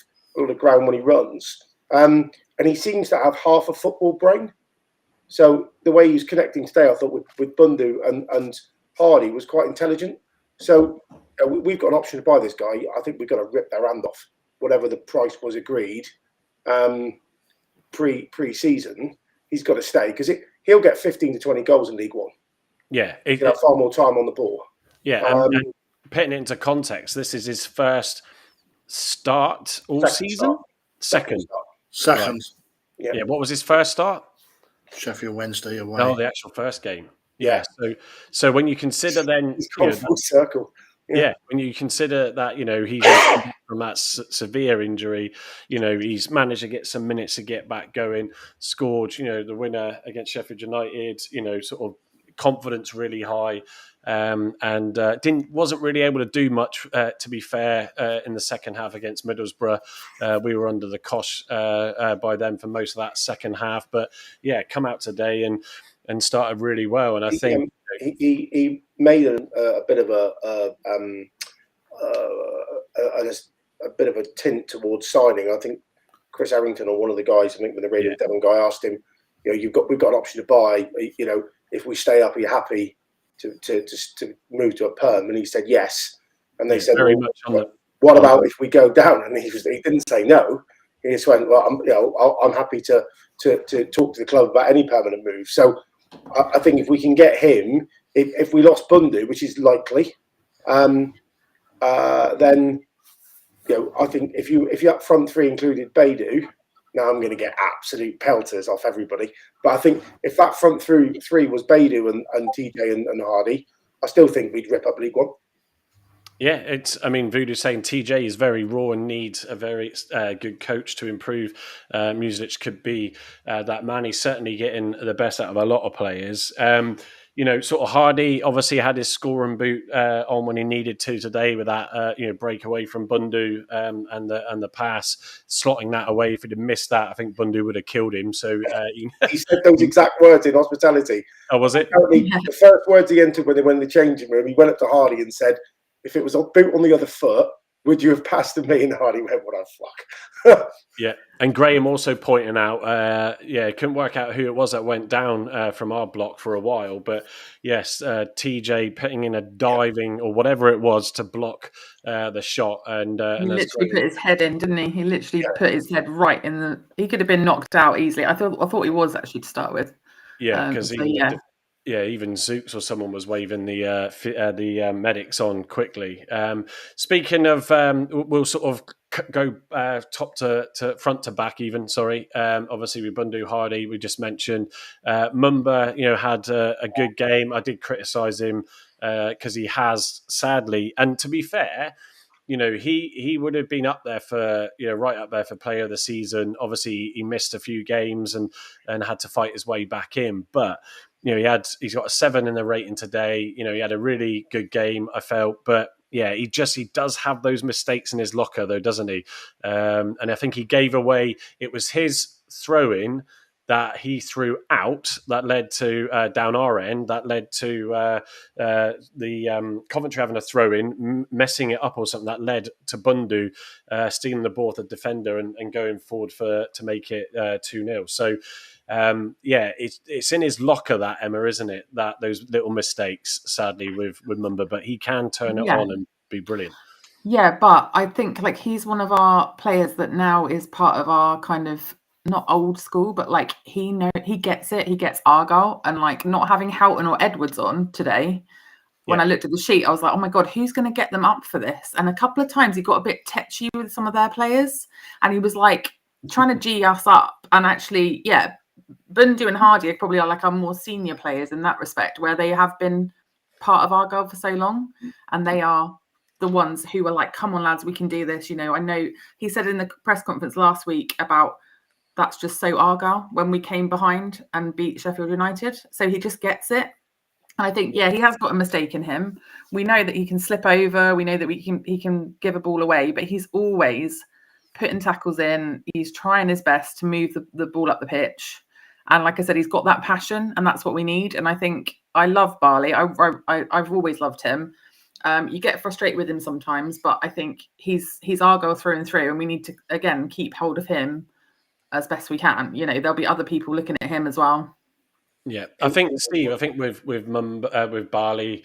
ground when he runs. And he seems to have half a football brain. So the way he's connecting today, I thought with Bundu and Hardy was quite intelligent. So we've got an option to buy this guy. I think we've got to rip their hand off, whatever the price was agreed pre-season. He's got to stay because he'll get 15 to 20 goals in League One. Yeah, He can have far more time on the ball. and putting it into context, this is his first start all season. Second. Second. Right. Yeah. What was his first start? Sheffield Wednesday away. Oh, the actual first game. Yeah. So when you consider then, it's gone full circle. Yeah, when you consider that, he's from that severe injury, he's managed to get some minutes to get back going, scored, the winner against Sheffield United, sort of confidence really high, and wasn't really able to do much, to be fair, in the second half against Middlesbrough. We were under the cosh by them for most of that second half, but yeah, come out today and started really well, and I think. He made a bit of a bit of a tint towards signing. I think Chris Harrington or one of the guys, I think when the Radio Devon guy asked him, we've got an option to buy. If we stay up, are you happy to move to a perm? And he said yes. And they said, very much what about if we go down? And he didn't say no. He just went, well, I'm happy to talk to the club about any permanent move. So I think if we can get him, if we lost Bundu, which is likely, then I think if you up front three included Beidou, now I'm going to get absolute pelters off everybody. But I think if that front three was Beidou and TJ and Hardy, I still think we'd rip up League One. Yeah, Voodoo's saying TJ is very raw and needs a very good coach to improve. Music could be that man. He's certainly getting the best out of a lot of players. Sort of Hardy obviously had his scoring boot on when he needed to today with that break away from Bundu and the pass, slotting that away. If he'd have missed that, I think Bundu would have killed him. So he said those exact words in hospitality. Oh, was it? The first words he entered when they went in the changing room, he went up to Hardy and said, if it was a boot on the other foot, would you have passed to me? And Hardy went, what a fuck. Yeah, and Graham also pointing out, couldn't work out who it was that went down from our block for a while. But yes, TJ putting in a diving or whatever it was to block the shot. And he literally put his head in, didn't he? He literally put his head right in the... He could have been knocked out easily. I thought he was actually to start with. Yeah, because even Zooks or someone was waving the medics on quickly. Speaking of, we'll sort of go top to front to back even, sorry. Obviously with Bundu, Hardy, we just mentioned. Mumba, had a good game. I did criticise him because he has, sadly, and to be fair, he would have been up there for, right up there for player of the season. Obviously, he missed a few games and had to fight his way back in. But, he's got a 7 in the rating today. He had a really good game, I felt. But, yeah, he does have those mistakes in his locker, though, doesn't he? And I think he gave away, it was his throw-in that he threw out that led to down our end, that led to the Coventry having a throw-in, messing it up or something, that led to Bundu stealing the ball with the defender and going forward to make it 2-0. So, it's in his locker, that, Emma, isn't it? That those little mistakes, sadly, with Mumba, but he can turn it on and be brilliant. Yeah, but I think he's one of our players that now is part of our kind of, not old school, but he gets it. He gets Argyle, and not having Houghton or Edwards on today. When I looked at the sheet, I was like, oh my God, who's going to get them up for this? And a couple of times he got a bit tetchy with some of their players, and he was trying to G us up. And actually, Bundu and Hardy are probably our more senior players in that respect, where they have been part of Argyle for so long, and they are the ones who are come on, lads, we can do this. I know he said in the press conference last week about that's just so Argyle when we came behind and beat Sheffield United. So he just gets it. And I think, he has got a mistake in him. We know that he can slip over. We know that he can give a ball away, but he's always putting tackles in. He's trying his best to move the ball up the pitch. And like I said, he's got that passion, and that's what we need. And I think I love Barley. I've always loved him. You get frustrated with him sometimes, but I think he's Argyle through and through, and we need to, again, keep hold of him as best we can. There'll be other people looking at him as well. Yeah, I think, Steve, with Barley,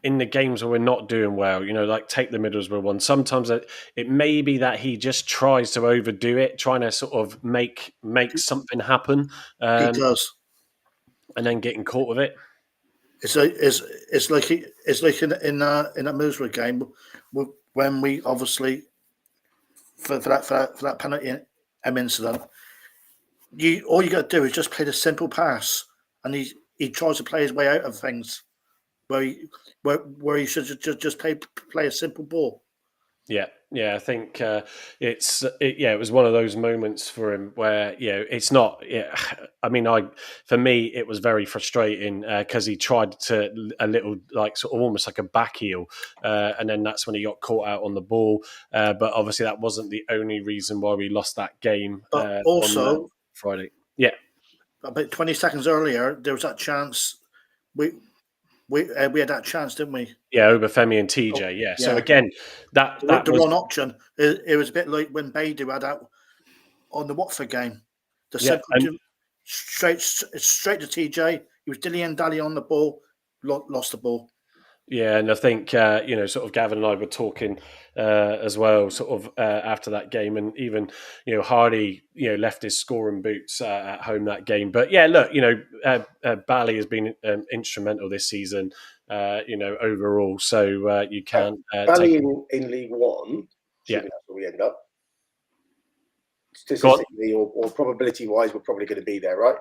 in the games where we're not doing well, take the Middlesbrough one, sometimes it may be that he just tries to overdo it, trying to sort of make something happen. He does. and then getting caught with it. It's like in that Middlesbrough game when we obviously for that penalty incident. All you got to do is just play the simple pass, and he tries to play his way out of things where he should just play a simple ball. Yeah, I think it was one of those moments for him where it's not. Yeah, I mean, for me it was very frustrating because he tried to a little like sort of almost like a back heel, and then that's when he got caught out on the ball. But obviously that wasn't the only reason why we lost that game. But also on Friday, yeah, about 20 seconds earlier there was that chance. We had that chance, didn't we? Yeah, Obafemi and TJ. Yeah. So again, that the was wrong option. It was a bit like when Baidu had out on the Watford game. Straight to TJ. He was dilly and dally on the ball, lost the ball. Yeah, and I think sort of Gavin and I were talking as well, sort of after that game, and even Hardy left his scoring boots at home that game. But yeah, look, Bally has been instrumental this season, overall. So you can't Bally in League One. Yeah, that's where we end up. Statistically or probability wise, we're probably going to be there, right?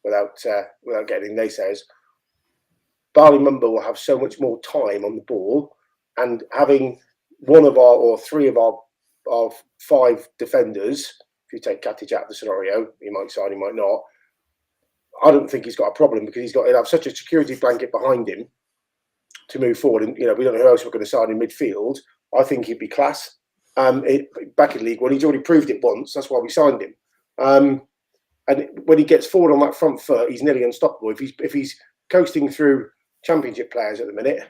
Without getting naysayers. Barley Mumba will have so much more time on the ball, and having one of our or three of our 5 defenders, if you take Katic out of the scenario, he might sign, he might not. I don't think he's got a problem because he'll have such a security blanket behind him to move forward. And we don't know who else we're going to sign in midfield. I think he'd be class. Back in League One, he's already proved it once. That's why we signed him. And when he gets forward on that front foot, he's nearly unstoppable. If he's coasting through Championship players at the minute,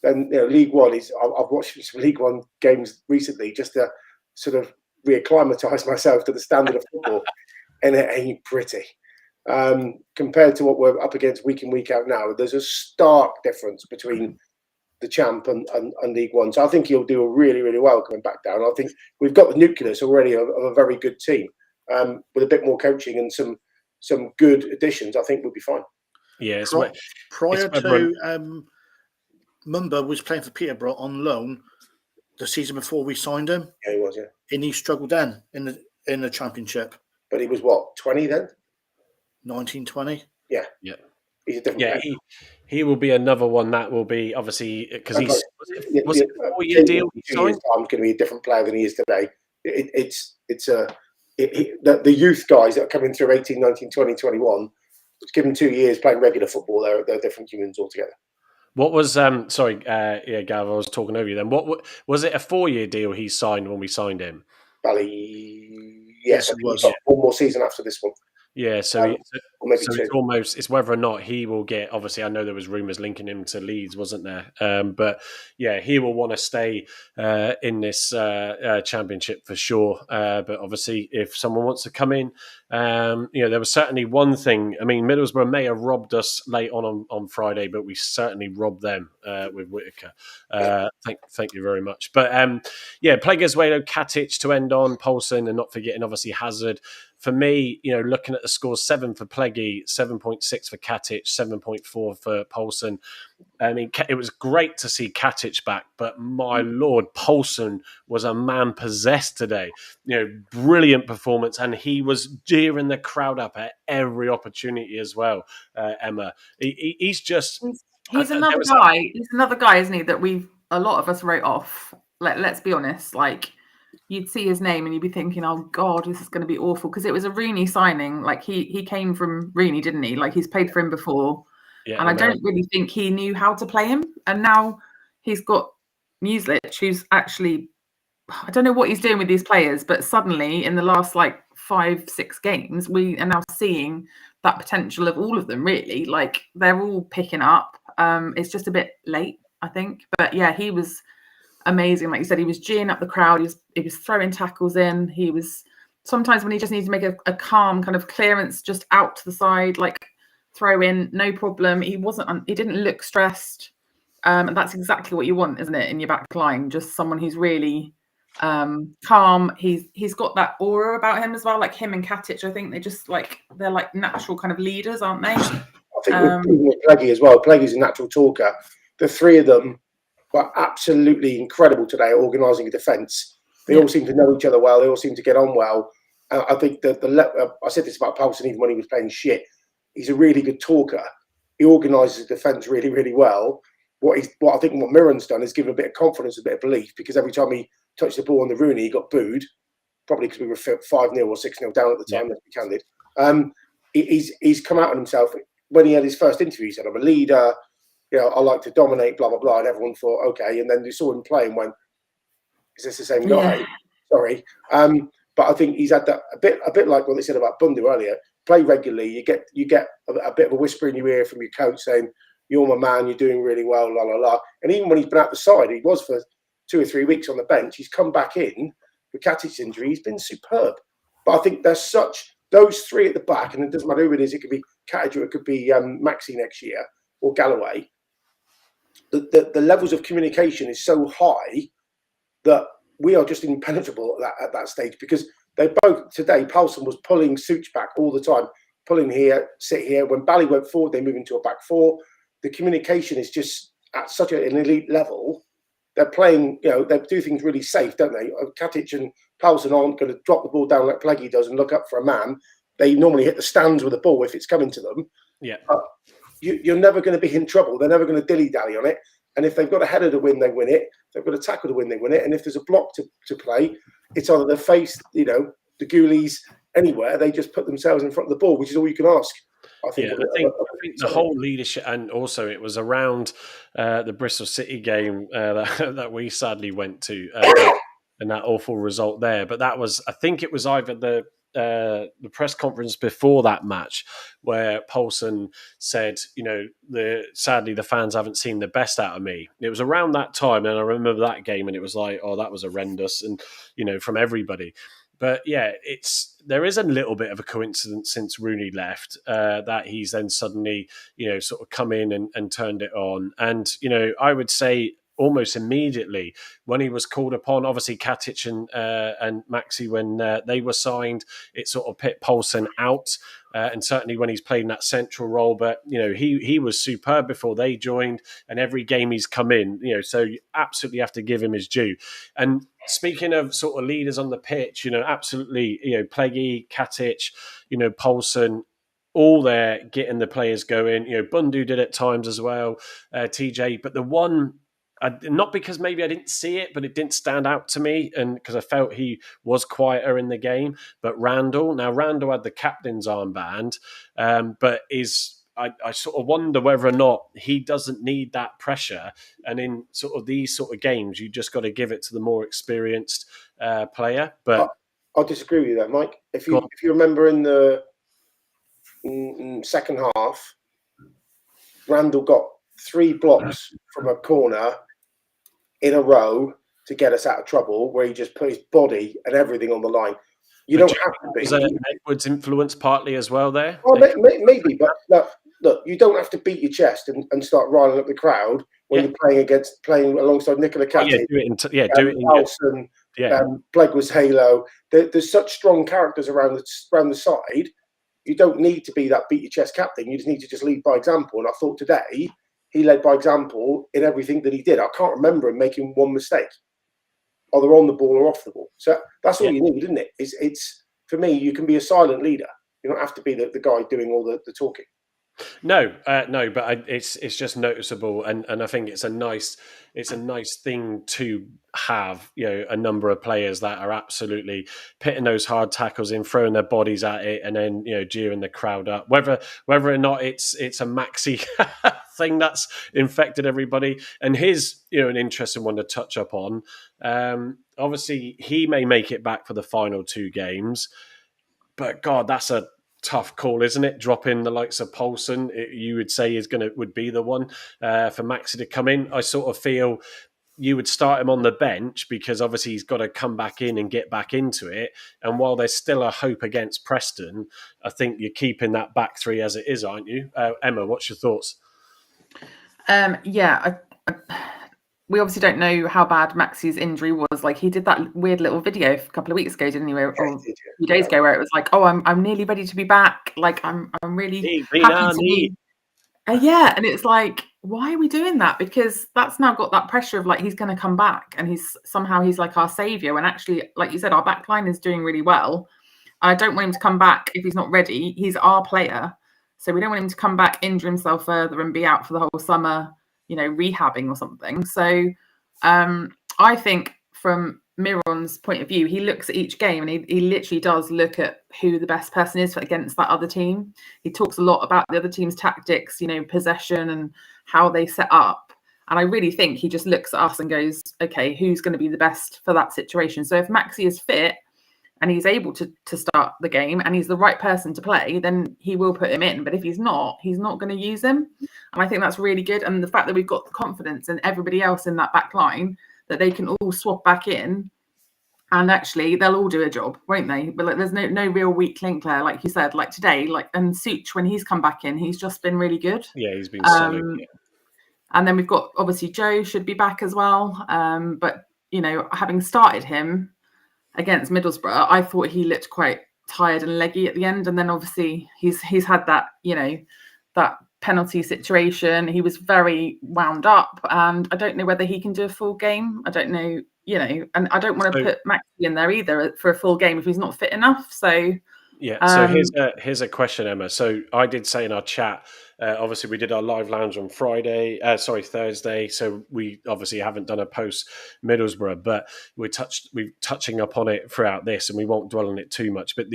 then League One is. I've watched some League One games recently just to sort of reacclimatise myself to the standard of football, and it ain't pretty compared to what we're up against week in week out now. There's a stark difference between the Champ and League One. So I think he'll do really, really well coming back down. I think we've got the nucleus already of a very good team with a bit more coaching and some good additions. I think we'll be fine. Yeah, prior to Mumba was playing for Peterborough on loan the season before we signed him. Yeah, he was. Yeah, and he struggled then in the Championship. But he was what, 20 then? 1920. Yeah. He's a different player. He will be another one that will be obviously because he's was it a 4-year deal? 2 years time is going to be a different player than he is today. The youth guys that are coming through 18, 19, 20, 21. Give them 2 years playing regular football. They're different humans altogether. What was Gav, I was talking over you then. What was it, a 4-year deal he signed when we signed him? Bally, yes, it was. One more season after this one. Yeah, so it's whether or not he will get. Obviously, I know there was rumours linking him to Leeds, wasn't there? But yeah, he will want to stay in this championship for sure. But obviously, if someone wants to come in, there was certainly one thing. I mean, Middlesbrough may have robbed us late on Friday, but we certainly robbed them with Whittaker. Thank you very much. But Pleguezuelo, Katic to end on, Poulsen, and not forgetting obviously Hazard. For me, looking at the scores, 7 for Pleggy, 7.6 for Katic, 7.4 for Poulsen. I mean, it was great to see Katic back, but my Lord, Poulsen was a man possessed today. Brilliant performance, and he was jeering the crowd up at every opportunity as well. Emma, he's just he's another guy. He's another guy, isn't he? That a lot of us wrote off. Let's be honest, you'd see his name and you'd be thinking, oh God, this is going to be awful. Because it was a Rooney signing. He came from Rooney, didn't he? He's played for him before. Yeah, and I don't really think he knew how to play him. And now he's got Muslich, who's actually, I don't know what he's doing with these players, but suddenly in the last 5-6 games, we are now seeing that potential of all of them, really. They're all picking up. It's just a bit late, I think. But yeah, he was amazing. Like you said, he was geeing up the crowd. He was throwing tackles in. He was sometimes when he just needs to make a calm kind of clearance just out to the side, throw in, no problem. He didn't look stressed. And that's exactly what you want, isn't it, in your back line? Just someone who's really calm. He's got that aura about him as well, like him and Katic. I think they just they're natural kind of leaders, aren't they? I think with Pleggy as well. Pleggy's a natural talker. The three of them were absolutely incredible today at organising a defence. They all seem to know each other well. They all seem to get on well. I think that I said this about Paulson even when he was playing shit. He's a really good talker. He organises the defence really, really well. What I think what Miron's done is give him a bit of confidence, a bit of belief, because every time he touched the ball on the Rooney, he got booed, probably because we were 5-0 or 6-0 down at the time. Let's be candid. He's come out on himself when he had his first interview. He said, "I'm a leader. I like to dominate." Blah blah blah. And everyone thought, okay. And then they saw him play and went, "Is this the same guy?" Sorry. But I think he's had that a bit like what they said about Bundu earlier. Play regularly, you get a bit of a whisper in your ear from your coach saying, "You're my man. You're doing really well." La la la. And even when he's been out the side, he was for 2 or 3 weeks on the bench. He's come back in with Katic's injury. He's been superb. But I think there's those three at the back, and it doesn't matter who it is. It could be Katic or it could be Maxi next year or Galloway. The levels of communication is so high that we are just impenetrable at that stage, because they both today. Paulson was pulling Such back all the time, pulling here, sit here. When Bally went forward, they move into a back four. The communication is just at such an elite level. They're playing, they do things really safe, don't they? Katic and Paulson aren't going to drop the ball down like Pleggy does and look up for a man. They normally hit the stands with the ball if it's coming to them. Yeah. You're never going to be in trouble. They're never going to dilly-dally on it. And if they've got a header to win, they win it. If they've got a tackle to win, they win it. And if there's a block to play, it's either the face, the goalies, anywhere. They just put themselves in front of the ball, which is all you can ask. I think the whole leadership, and also it was around the Bristol City game that we sadly went to, and that awful result there. But that was, I think it was either the press conference before that match where Paulson said, sadly the fans haven't seen the best out of me. It was around that time, and I remember that game, and it was like, oh, that was horrendous, and from everybody. But yeah, there is a little bit of a coincidence since Rooney left that he's then suddenly, sort of come in and turned it on. And, I would say almost immediately when he was called upon, obviously Katic and Maxi, when they were signed, it sort of put Paulson out. And certainly when he's played in that central role, but he was superb before they joined, and every game he's come in, so you absolutely have to give him his due. And speaking of sort of leaders on the pitch, absolutely, Pleggy, Katic, Paulson, all there getting the players going. Bundu did at times as well, TJ, but the one. Not because maybe I didn't see it, but it didn't stand out to me, and because I felt he was quieter in the game. But Randall had the captain's armband, but I sort of wonder whether or not he doesn't need that pressure. And in sort of these sort of games, you just got to give it to the more experienced player. But I'll disagree with you there, Mike. If you remember in the second half, Randall got 3 blocks from a corner in a row to get us out of trouble, where he just put his body and everything on the line. You don't have to be. Was Edwards' influence partly as well there? Well, maybe, but look, you don't have to beat your chest and start riling up the crowd when you're playing alongside Nicola Katic. Do it. Nelson, Blake was Halo. There's such strong characters around the side. You don't need to be that beat your chest captain. You just need to just lead by example. And I thought today he led by example in everything that he did. I can't remember him making one mistake, either on the ball or off the ball. So that's all you need, isn't it? It's for me, you can be a silent leader. You don't have to be the guy doing all the talking. No, but it's just noticeable, and I think it's a nice thing to have, a number of players that are absolutely pitting those hard tackles in, throwing their bodies at it, and then jeering the crowd up. Whether or not it's a Maxi thing that's infected everybody, and his an interesting one to touch up on. Obviously, he may make it back for the final 2 games, but God, that's a tough call, isn't it? Dropping the likes of Paulson, you would say would be the one for Maxi to come in. I sort of feel you would start him on the bench, because obviously he's got to come back in and get back into it. And while there's still a hope against Preston, I think you're keeping that back 3 as it is, aren't you? Emma, what's your thoughts? We obviously don't know how bad Maxi's injury was. Like, he did that weird little video a couple of weeks ago, didn't he? Or a few days ago, where it was like, "Oh, I'm nearly ready to be back. Like, I'm really happy to be." Yeah, and it's like, why are we doing that? Because that's now got that pressure of like he's going to come back, and he's like our savior. When actually, like you said, our back line is doing really well. I don't want him to come back if he's not ready. He's our player, so we don't want him to come back, injure himself further, and be out for the whole summer, rehabbing or something. So, I think from Miron's point of view, he looks at each game and he literally does look at who the best person is against that other team. He talks a lot about the other team's tactics, possession and how they set up. And I really think he just looks at us and goes, okay, who's going to be the best for that situation? So if Maxi is fit and he's able to start the game and he's the right person to play, then he will put him in. But if he's not going to use him. And I think that's really good. And the fact that we've got the confidence in everybody else in that back line, that they can all swap back in, and actually they'll all do a job, won't they? But like, there's no real weak link there, like you said. Like today, and Such, when he's come back in, he's just been really good. Yeah, he's been solid. And then we've got obviously Joe should be back as well. But having started him against Middlesbrough, I thought he looked quite tired and leggy at the end. And then obviously he's had that that penalty situation. He was very wound up, and I don't know whether he can do a full game. I don't know, and I don't want to put Maxi in there either for a full game if he's not fit enough. So yeah. So here's a question, Emma. So I did say in our chat, obviously we did our live lounge on Thursday. So we obviously haven't done a post Middlesbrough, but we're touching upon it throughout this, and we won't dwell on it too much. But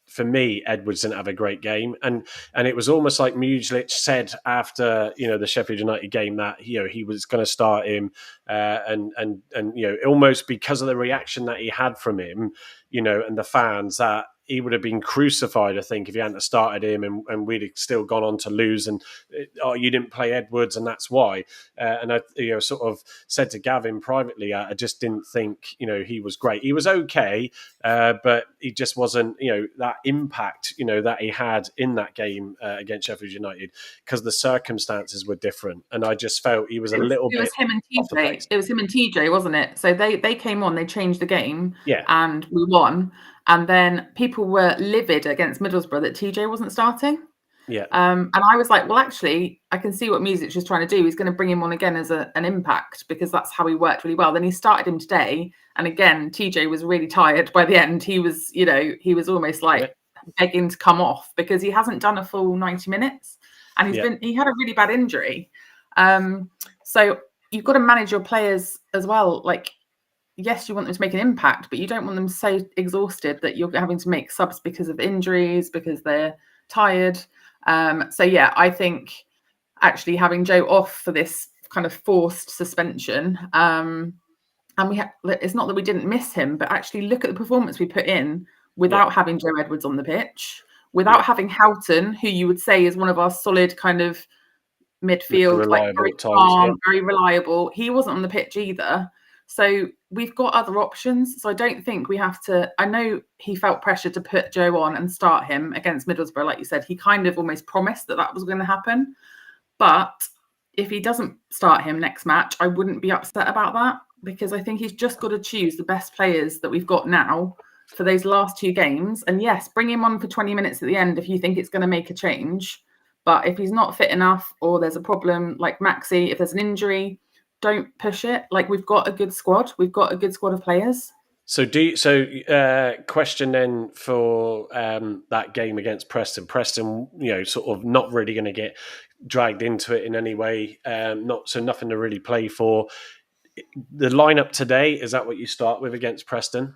for me, Edwards didn't have a great game, and it was almost like Mujlic said after the Sheffield United game that he was going to start him, and almost because of the reaction that he had from him, and the fans, that he would have been crucified, I think, if he hadn't started him, and we'd have still gone on to lose. And you didn't play Edwards, and that's why. And I, sort of said to Gavin privately, I just didn't think, he was great. He was okay, but he just wasn't, that impact, that he had in that game against Sheffield United, because the circumstances were different. And I just felt he was a little bit. It was him and TJ. It was him and TJ, wasn't it? So they came on, they changed the game, and we won. And then people were livid against Middlesbrough that TJ wasn't starting. Yeah. And I was like, well, actually, I can see what Music is trying to do. He's going to bring him on again as an impact, because that's how he worked really well. Then he started him today. And again, TJ was really tired by the end. He was, he was almost like begging to come off, because he hasn't done a full 90 minutes. And he had a really bad injury. So you've got to manage your players as well. Like, yes, you want them to make an impact, but you don't want them so exhausted that you're having to make subs because of injuries, because they're tired. I think actually having Joe off for this kind of forced suspension, and it's not that we didn't miss him, but actually look at the performance we put in without having Joe Edwards on the pitch, without having Houghton, who you would say is one of our solid kind of midfield, like very calm, very reliable. He wasn't on the pitch either. So we've got other options. So I don't think we have to. I know he felt pressure to put Joe on and start him against Middlesbrough. Like you said, he kind of almost promised that was going to happen. But if he doesn't start him next match, I wouldn't be upset about that, because I think he's just got to choose the best players that we've got now for those last two games. And yes, bring him on for 20 minutes at the end if you think it's going to make a change. But if he's not fit enough, or there's a problem like Maxi, if there's an injury, don't push it. Like, we've got a good squad. We've got a good squad of players. So, question then for that game against Preston. Preston, sort of not really going to get dragged into it in any way. Nothing to really play for. The lineup today, is that what you start with against Preston?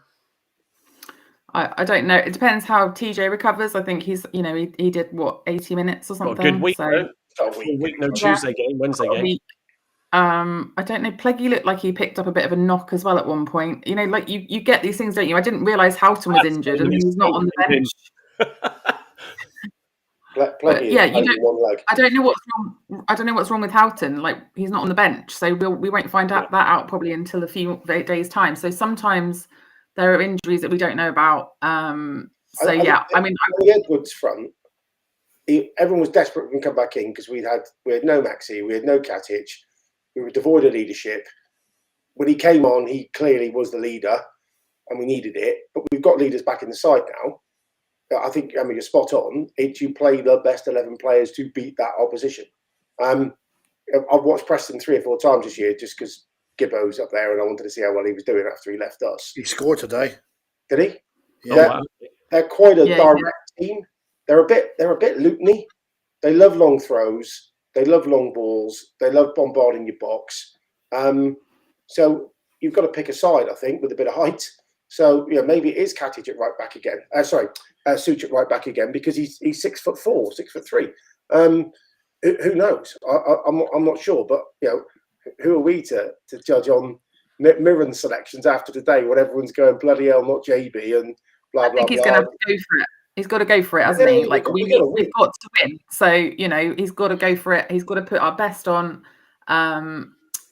I don't know. It depends how TJ recovers. I think he's, he did 80 minutes or something. Got a good week, so Tuesday game, Wednesday game. I don't know. Pleggy looked like he picked up a bit of a knock as well at one point. Like you get these things, don't you? I didn't realise Houghton was injured and he was not on the bench. I don't know what's wrong. I don't know what's wrong with Houghton. Like, he's not on the bench, so we won't find out that out probably until a few days' time. So sometimes there are injuries that we don't know about. I mean, on the Edwards front, everyone was desperate to come back in, because we had no Maxi, we had no Katic. We were devoid of leadership. When he came on, he clearly was the leader, and we needed it. But we've got leaders back in the side now. I think, I mean, you're spot on. You play the best 11 players to beat that opposition. I've watched Preston 3 or 4 times this year just because Gibbo's up there and I wanted to see how well he was doing after he left us. He scored today. Did he? Yeah. They're quite a direct team. They're a bit Luton-y. They love long throws. They love long balls. They love bombarding your box. So you've got to pick a side, I think, with a bit of height. So maybe it is Katic at right back again. Such at right back again because he's 6'4", 6'3". Who knows? I'm not sure, but who are we to judge on Mirren's selections after today when everyone's going bloody hell, not JB and blah blah. I think he's going to have to go for it. He's got to go for it, hasn't he? Like we've got to win. So he's got to go for it. He's got to put our best on.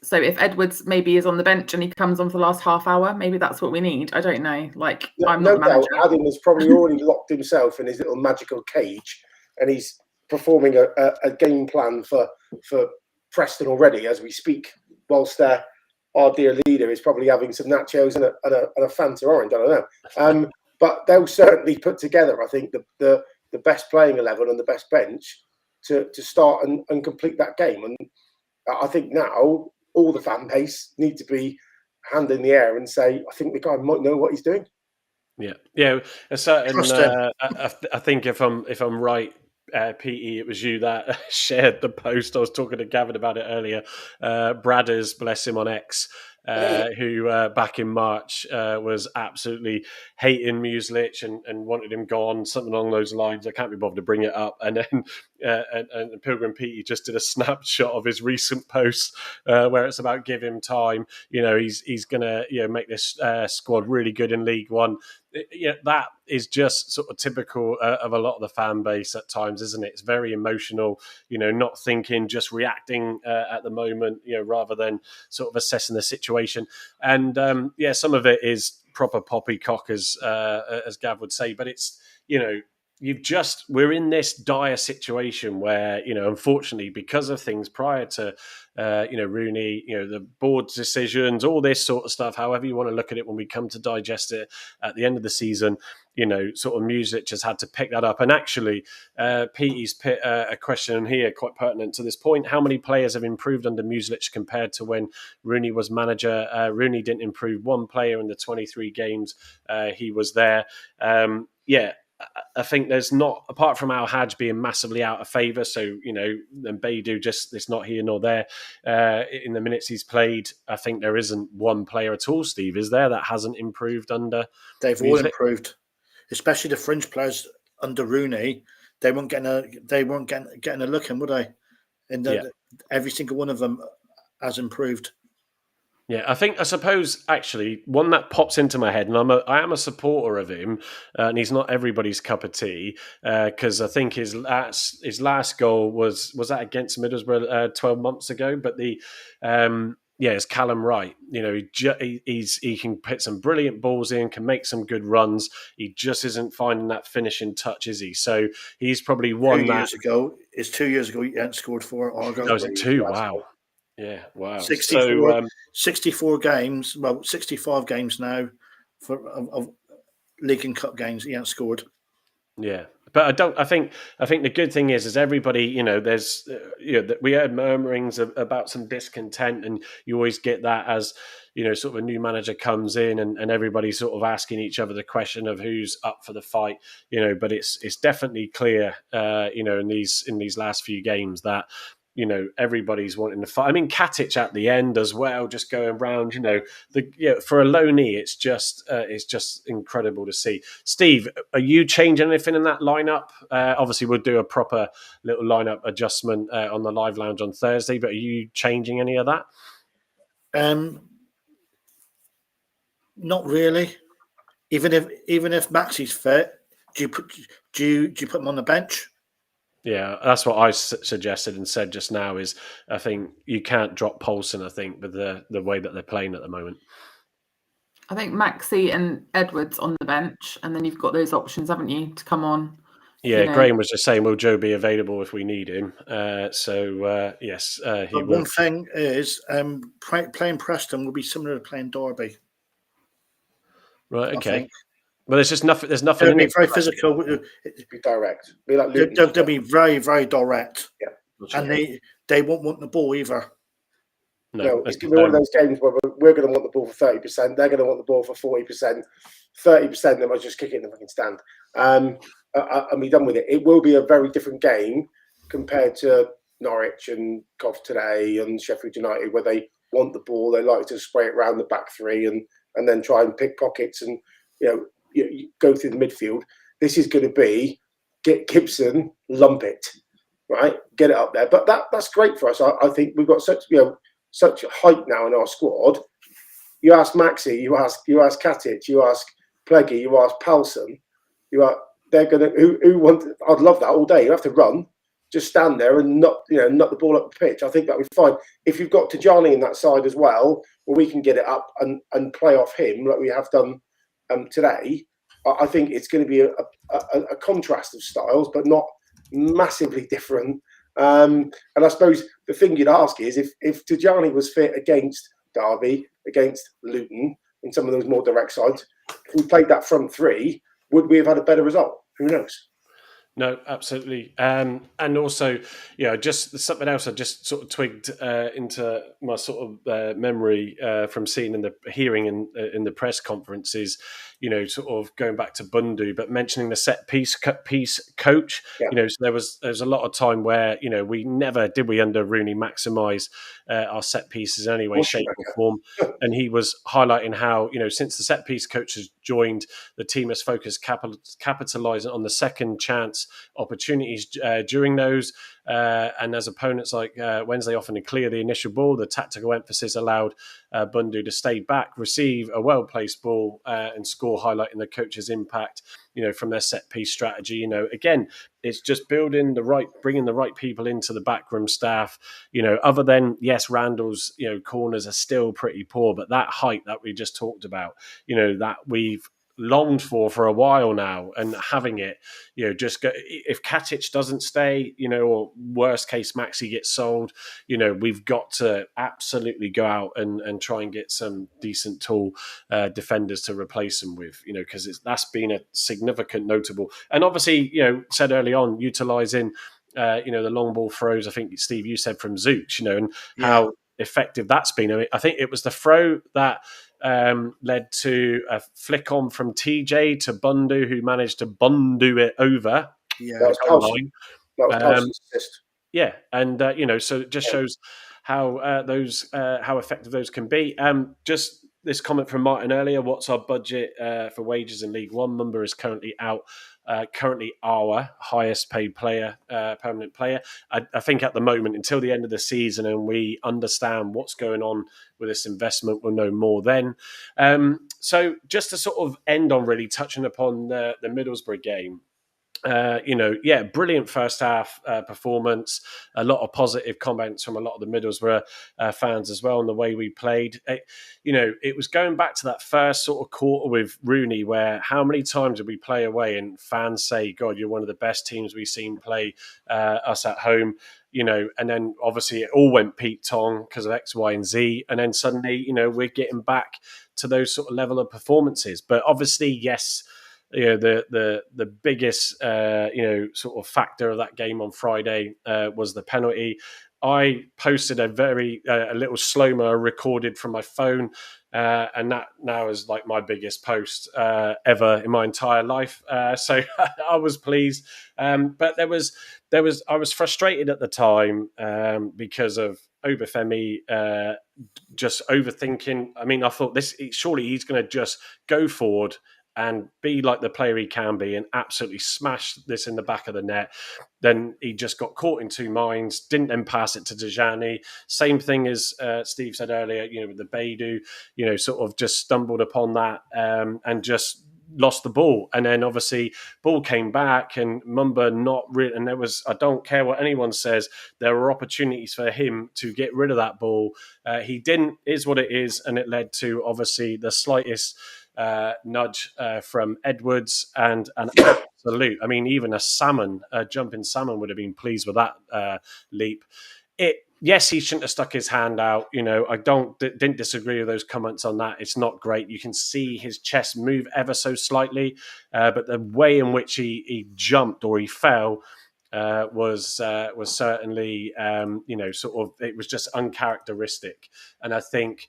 So if Edwards maybe is on the bench and he comes on for the last half hour, maybe that's what we need. I don't know. Like I'm not the manager. Adam has probably already locked himself in his little magical cage, and he's performing a game plan for Preston already as we speak. Whilst our dear leader is probably having some nachos and a Fanta orange. I don't know. But they'll certainly put together, I think, the best playing 11 and the best bench to start and complete that game. And I think now all the fan base need to be hand in the air and say, I think the guy might know what he's doing. Yeah. A certain. I think if I'm right, PE, it was you that shared the post. I was talking to Gavin about it earlier. Bradders, bless him, on X. Who back in March was absolutely hating Mueslich and wanted him gone, something along those lines. I can't be bothered to bring it up. And then and Pilgrim Pete just did a snapshot of his recent post where it's about give him time. He's going to make this squad really good in League One. That is just sort of typical of a lot of the fan base at times, isn't it? It's very emotional, not thinking, just reacting at the moment, rather than sort of assessing the situation. And some of it is proper poppycock, as Gav would say, but it's, we're in this dire situation where, unfortunately, because of things prior to, Rooney, the board's decisions, all this sort of stuff, however you want to look at it when we come to digest it at the end of the season, sort of Mueslich has had to pick that up. And actually, Petey's put a question here quite pertinent to this point. How many players have improved under Mueslich compared to when Rooney was manager? Rooney didn't improve one player in the 23 games he was there. I think there's not, apart from Al Hajj being massively out of favour, so, and Beidou just, it's not here nor there in the minutes he's played. I think there isn't one player at all, Steve, is there, that hasn't improved under They've all improved, especially the fringe players under Rooney. They weren't getting a look in, would they? And every single one of them has improved. Yeah, I suppose, actually, one that pops into my head, and I am a supporter of him, and he's not everybody's cup of tea, because I think his last goal was that against Middlesbrough 12 months ago, but it's Callum Wright. He can put some brilliant balls in, can make some good runs. He just isn't finding that finishing touch, is he? So he's probably one 2 years ago. It's 2 years ago he hadn't scored for Argyle. Oh, was it 2? Wow. Yeah, wow. 64 games, 65 games now of League and Cup games he hasn't scored. Yeah. But I think the good thing is everybody, there's, we heard murmurings about some discontent, and you always get that as, sort of a new manager comes in and everybody's sort of asking each other the question of who's up for the fight, but it's definitely clear, in these last few games that, everybody's wanting to fight. I mean, Katic at the end as well, just going round, for a loanee, it's just incredible to see. Steve, are you changing anything in that lineup? Obviously, we'll do a proper little lineup adjustment on the live lounge on Thursday, but are you changing any of that? Not really. Even if Maxi's fit, do you put him on the bench? Yeah, that's what I suggested and said just now is I think you can't drop Poulsen, I think, with the way that they're playing at the moment. I think Maxi and Edwards on the bench, and then you've got those options, haven't you, to come on? Yeah, Graham was just saying, will Joe be available if we need him? Yes, he will. One thing is, playing Preston will be similar to playing Derby. Right, okay. Well, there's just nothing. There's nothing They'll in be it. very physical. Be direct. Be like Luton. They'll be very, very direct. Yeah. And they won't want the ball either. No, it's going to be one of those games where we're going to want the ball for 30%. They're going to want the ball for 40%. 30%, they might just kick it in the fucking stand. And be done with it. It will be a very different game compared to Norwich and Cov today and Sheffield United, where they want the ball. They like to spray it around the back three and then try and pick pockets and you go through the midfield. This is going to be get Gibson, lump it, right? Get it up there. But that's great for us. I think we've got such height now in our squad. You ask Maxi, you ask Katic, you ask Pleggy, you ask Palsson. They're gonna who want. I'd love that all day. You have to run, just stand there and knock the ball up the pitch. I think that'll be fine. If you've got Tajani in that side as well, where we can get it up and play off him like we have done today. I think it's going to be a contrast of styles, but not massively different. And I suppose the thing you'd ask is if Tajani was fit against Derby, against Luton, and some of those more direct sides, if we played that front three, would we have had a better result? Who knows? No, absolutely. And also, just something else I just sort of twigged into my sort of memory from seeing in the hearing in the press conferences, sort of going back to Bundu, but mentioning the set piece coach. Yeah. So there's a lot of time where we never did under Rooney maximise our set pieces in any way, shape, or form. And he was highlighting how since the set piece coach has joined, the team has focused capitalising on the second chance opportunities during those, and as opponents like Wednesday often clear the initial ball, the tactical emphasis allowed Bundu to stay back, receive a well-placed ball and score, highlighting the coach's impact from their set piece strategy. Again, it's just bringing the right people into the backroom staff. Other than, yes, Randall's corners are still pretty poor, but that height that we just talked about, that we've longed for a while now, and having it, just go, if Katic doesn't stay, or worst case Maxi gets sold, we've got to absolutely go out and try and get some decent tall defenders to replace them with, because that's been a significant notable. And obviously, said early on, utilising the long ball throws, I think Steve, you said from Zuch, and how effective that's been. I think it was the throw that led to a flick on from TJ to Bundu, who managed to Bundu it over. Yeah, that was Palsson. That was Palsson's assist. Yeah, and so it just shows how how effective those can be. Just this comment from Martin earlier: what's our budget for wages in League One? Mumba is currently out. Currently our highest paid player, permanent player. I think at the moment, until the end of the season, and we understand what's going on with this investment, we'll know more then. So just to sort of end on really touching upon the Middlesbrough game. Brilliant first half performance. A lot of positive comments from a lot of the Middlesbrough fans as well on the way we played. It was going back to that first sort of quarter with Rooney, where how many times did we play away and fans say, God, you're one of the best teams we've seen play us at home. And then obviously it all went Pete Tong because of X, Y, and Z. And then suddenly, we're getting back to those sort of level of performances. But obviously, yes, the biggest sort of factor of that game on Friday was the penalty. I posted a little slow-mo recorded from my phone, and that now is like my biggest post ever in my entire life. So I was pleased, but there was I was frustrated at the time because of Obafemi just overthinking. I mean, I thought surely he's going to just go forward and be like the player he can be and absolutely smash this in the back of the net. Then he just got caught in two minds, didn't then pass it to Dejani. Same thing as Steve said earlier, with the Beidou, sort of just stumbled upon that and just lost the ball. And then obviously ball came back and Mumba not really, and there was, I don't care what anyone says, there were opportunities for him to get rid of that ball. He didn't, is what it is. And it led to obviously the slightest nudge from Edwards and an absolute, I mean, even a jumping salmon would have been pleased with that leap. yes, he shouldn't have stuck his hand out. I didn't disagree with those comments on that. It's not great. You can see his chest move ever so slightly, but the way in which he jumped or he fell was certainly sort of, it was just uncharacteristic. And I think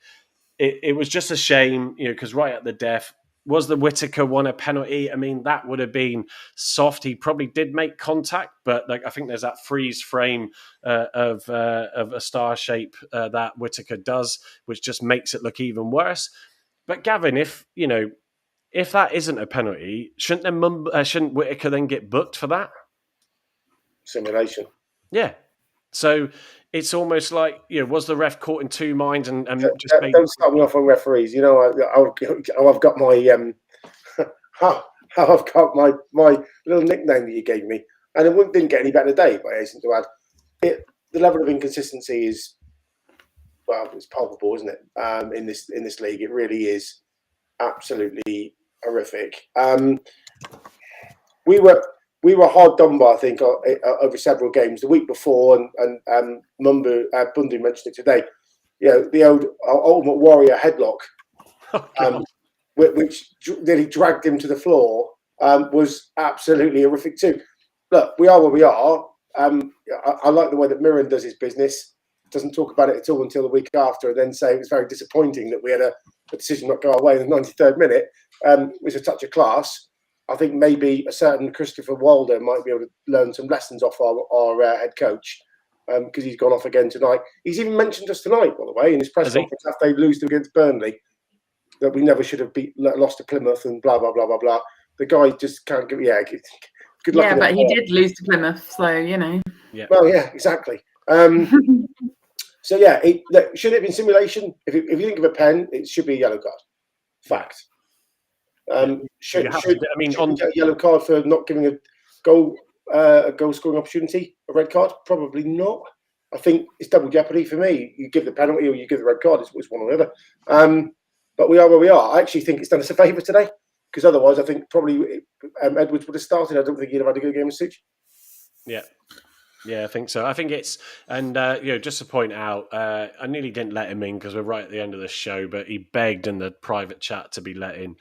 it was just a shame, because right at the death. Was the Whittaker one a penalty? I mean, that would have been soft. He probably did make contact, but I think there's that freeze frame of a star shape that Whittaker does, which just makes it look even worse. But Gavin, if that isn't a penalty, shouldn't Whittaker then get booked for that? Simulation. Yeah. So it's almost like, was the ref caught in two minds and just don't start me off on referees. I've got my how I've got my little nickname that you gave me, and it didn't get any better today. But I hasten to add, the level of inconsistency is, well, it's palpable, isn't it? In this league, it really is absolutely horrific. We were hard done by, I think, over several games the week before, and Bundu mentioned it today. The old Ultimate Warrior headlock, which nearly dragged him to the floor, was absolutely horrific too. Look, we are where we are. I like the way that Mirren does his business. Doesn't talk about it at all until the week after, and then say it was very disappointing that we had a decision not go our way in the 93rd minute. It was a touch of class. I think maybe a certain Christopher Wilder might be able to learn some lessons off our head coach, because he's gone off again tonight. He's even mentioned us tonight, by the way, in his press conference after they lose against Burnley, that we never should have lost to Plymouth and blah, blah, blah, blah, blah. The guy just can't give... Yeah, good luck. Yeah, but he did lose to Plymouth, so, Yeah. Well, yeah, exactly. So, yeah, should it have been simulation? If you think of a pen, it should be a yellow card. Fact. Should we get a yellow card for not giving a goal scoring opportunity a red card? Probably not. I think it's double jeopardy for me. You give the penalty or you give the red card. It's one or the other. But we are where we are. I actually think it's done us a favour today, because otherwise I think probably Edwards would have started. I don't think he'd have had a good game of Such. Yeah, I think so. I think it's, and just to point out, I nearly didn't let him in because we're right at the end of the show, but he begged in the private chat to be let in.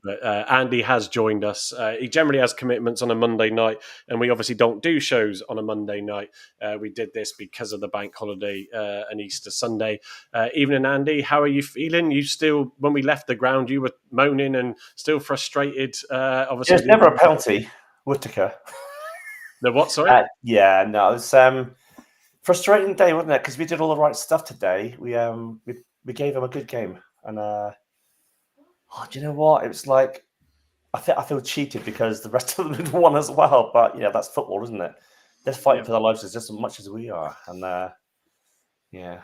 But Andy has joined us. He generally has commitments on a Monday night, and we obviously don't do shows on a Monday night. We did this because of the bank holiday and Easter Sunday. Evening, Andy. How are you feeling? You still, when we left the ground, you were moaning and still frustrated. Obviously, it's never a penalty, Whittaker. The what? Sorry. It was frustrating day, wasn't it? Because we did all the right stuff today. We gave them a good game, and do you know what? It was like I feel cheated because the rest of them had won as well. But that's football, isn't it? They're fighting for their lives just as much as we are, and yeah.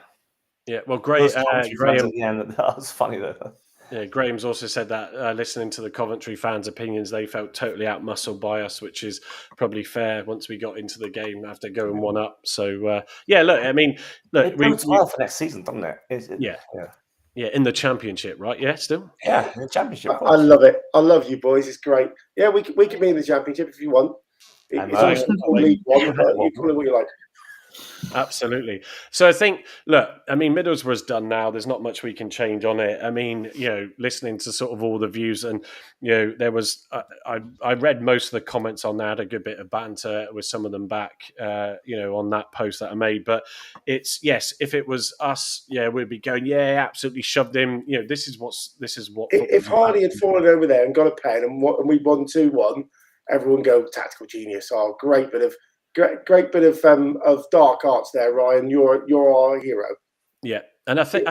Well, great. Graham, that was funny though. Yeah, Graham's also said that listening to the Coventry fans' opinions, they felt totally outmuscled by us, which is probably fair once we got into the game after going 1-up. So, look, it bodes well for next season, doesn't it? Yeah, in the Championship, right? Yeah, still? Yeah, in the Championship. I love it. I love you boys. It's great. Yeah, we can be in the Championship if you want. It's League One, but you call it what you like. Absolutely. So I think, look, Middlesbrough's done now. There's not much we can change on it. Listening to sort of all the views, and there was I read most of the comments on that. I had a good bit of banter with some of them back, on that post that I made. But it's, yes, if it was us, we'd be going, absolutely shoved him. This is what. If Hardy had fallen over there and got a pen and we won 2-1, everyone go tactical genius. Oh, great bit of dark arts there, Ryan. You're our hero. Yeah, and I think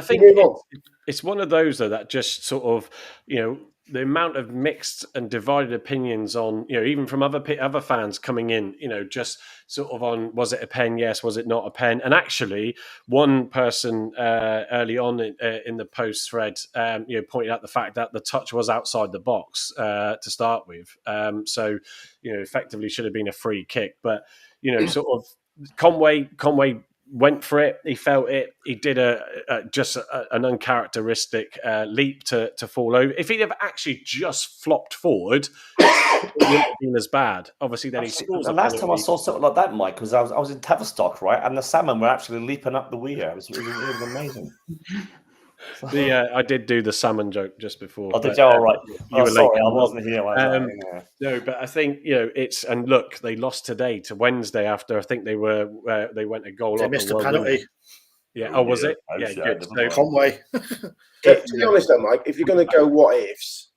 it's one of those though that just sort of the amount of mixed and divided opinions on even from other fans coming in, just sort of on, was it a pen? Yes, was it not a pen? And actually, one person early on in the post thread, pointed out the fact that the touch was outside the box to start with. So effectively should have been a free kick, but sort of Conway went for it. He felt it. He did an uncharacteristic leap to fall over. If he'd have actually just flopped forward, it wouldn't have been as bad. Obviously, then he scores. The last time I saw something like that, Mike, was I was in Tavistock, right, and the salmon were actually leaping up the weir. It was amazing. I did do the salmon joke just before. Oh, did you? All right. You were sorry, late. I wasn't here. No, but I think it's and look, they lost today to Wednesday after I think they went a goal. They up missed and a penalty. Yeah. Oh, was it? Oh, Yeah. sure, Good. So, Conway. To be honest, though, Mike, if you're going to go what ifs,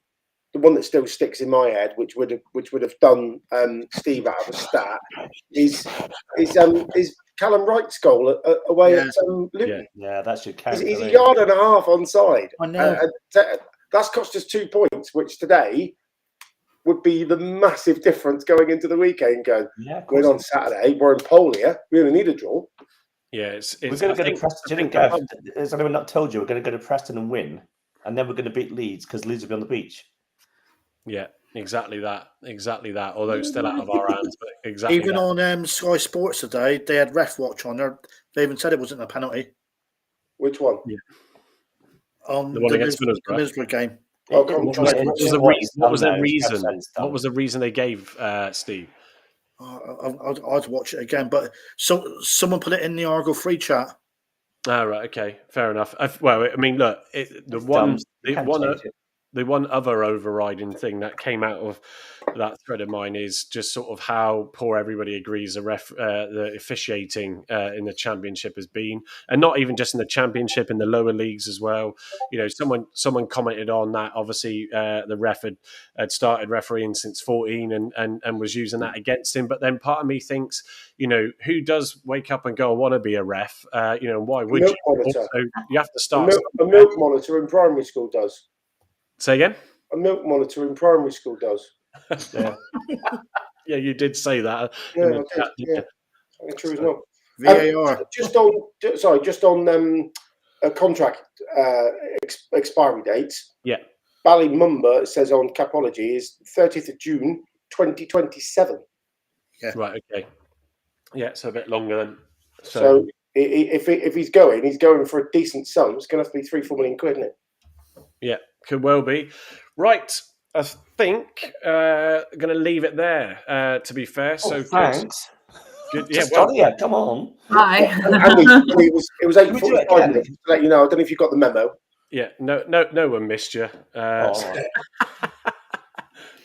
the one that still sticks in my head, which would have done Steve out of a stat, is Callum Wright's goal away at Luton. Yeah, that should count. He's a yard and a half onside. I know. That's cost us 2 points, which today would be the massive difference going into the weekend. We're on Saturday. We're in pole here. We only need a draw. Yeah, we're going to go to Preston. Has anyone not told you we're going to go to Preston and win, and then we're going to beat Leeds because Leeds will be on the beach. Yeah, exactly that. Although it's still out of our hands, but exactly. Even on Sky Sports today, they had ref watch on there. They even said it wasn't a penalty. Which one? Yeah. On the one against Middlesbrough game. What was the reason they gave Steve? I'd watch it again, but someone put it in the Argyle free chat. Right, okay, fair enough. Well, I mean, look, the one other overriding thing that came out of that thread of mine is just sort of how poor everybody agrees the officiating in the Championship has been, and not even just in the Championship, in the lower leagues as well. Someone commented on that. Obviously, the ref had started refereeing since 14 and was using that against him. But then part of me thinks, who does wake up and go, I want to be a ref? Why would you? Also, you have to start. A milk monitor in primary school does. Say again? A milk monitor in primary school does. Yeah, yeah, you did say that. Yeah, I did. Yeah, true as well. VAR. Just on contract expiry dates. Yeah. Ballymumba says on Capology is 30th of June 2027. Yeah. Right. Okay. Yeah, so a bit longer then. So if he's going for a decent sum. It's going to have to be 3-4 million quid, isn't it? Yeah, could well be. Right, I think going to leave it there. To be fair, thanks. Good. Yeah, come on. Hi. It was 8:45 minutes. To let you know, I don't know if you got the memo. Yeah, no one missed you.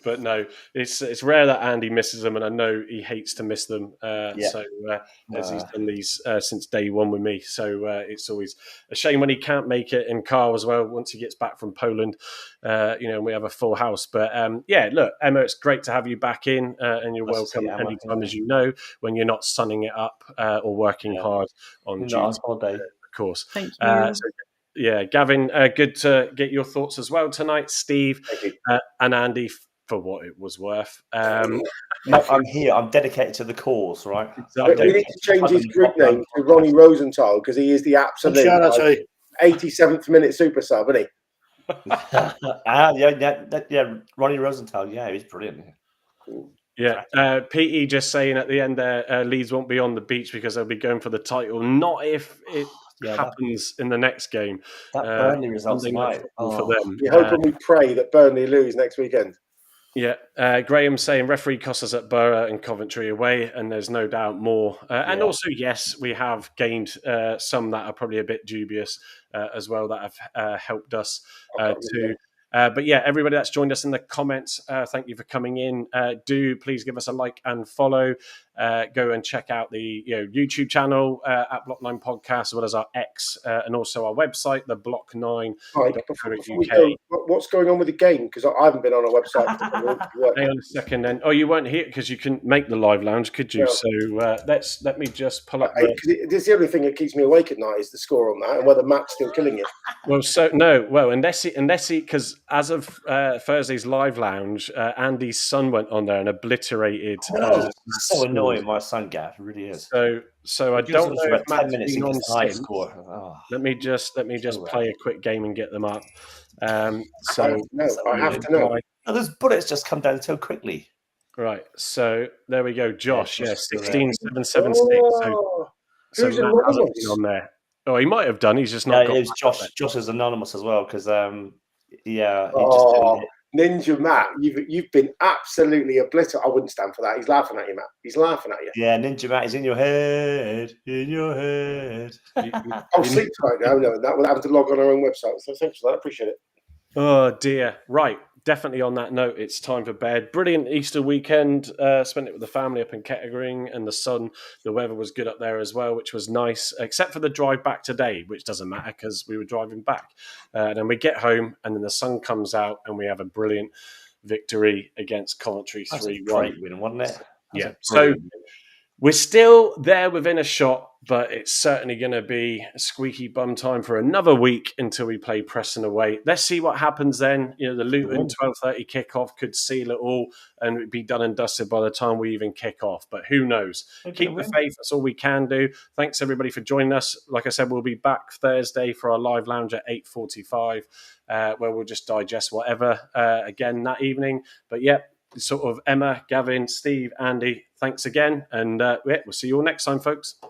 But no, it's rare that Andy misses them, and I know he hates to miss them. So as he's done these since day one with me, so it's always a shame when he can't make it, and Carl as well once he gets back from Poland. And we have a full house. But look, Emma, it's great to have you back in, and you're welcome anytime, as you know, when you're not sunning it up or working hard on duty, of course. Thank you. Gavin, good to get your thoughts as well tonight. Steve and Andy, for what it was worth. I'm here. I'm dedicated to the cause, right? Exactly. We need to change his group name to Ronnie Rosenthal because he is the absolute 87th minute super sub, isn't he? Ronnie Rosenthal. Yeah, he's brilliant. Yeah, PE just saying at the end there, Leeds won't be on the beach because they'll be going for the title. Not if it happens in the next game. That Burnley results tonight for them. We're hoping we pray that Burnley lose next weekend. Yeah, Graham saying referee costs us at Borough and Coventry away, and there's no doubt more. And also, yes, we have gained some that are probably a bit dubious as well that have helped us to. But everybody that's joined us in the comments, thank you for coming in. Do please give us a like and follow. Go and check out the YouTube channel at Block 9 Podcast, as well as our X and also our website, the Block 9. Right, what's going on with the game? Because I haven't been on a website. Hang on a second then. Oh, you weren't here because you couldn't make the live lounge, could you? No. So let me just pull up. This is the only thing that keeps me awake at night is the score on that and whether Matt's still killing it. Unless he, because as of Thursday's live lounge, Andy's son went on there and obliterated. So annoying, my son Gav, it really is. So I don't know if Matt's 10 minutes been on high since. Score. Oh. Let me just play a quick game and get them up. I have to know. Oh, those bullets just come down so quickly. Right, so there we go, Josh. 16776. So who's Matt hasn't been on there. Oh, he might have done. He's just not. It was Josh. Josh is anonymous as well because he just Ninja Matt, you've been absolutely obliterated. I wouldn't stand for that. He's laughing at you, Matt. He's laughing at you. Yeah, Ninja Matt is in your head. In your head. Oh, sleep tonight now. No, that will have to log on our own website. So thanks for that. I appreciate it. Oh dear. Right. Definitely on that note, it's time for bed. Brilliant Easter weekend. Spent it with the family up in Kettering, and the weather was good up there as well, which was nice, except for the drive back today, which doesn't matter because we were driving back. And then we get home, and then the sun comes out, and we have a brilliant victory against Coventry 3-1. That's a great win, wasn't it? Yeah. So we're still there within a shot, but it's certainly going to be a squeaky bum time for another week until we play Preston away. Let's see what happens then. You know, the Luton 12:30 kickoff could seal it all and it'd be done and dusted by the time we even kick off. But who knows? Keep the faith. That's all we can do. Thanks everybody for joining us. Like I said, we'll be back Thursday for our live lounge at 8:45, where we'll just digest whatever again that evening. But yeah. Sort of Emma, Gavin, Steve, Andy, thanks again. And we'll see you all next time, folks.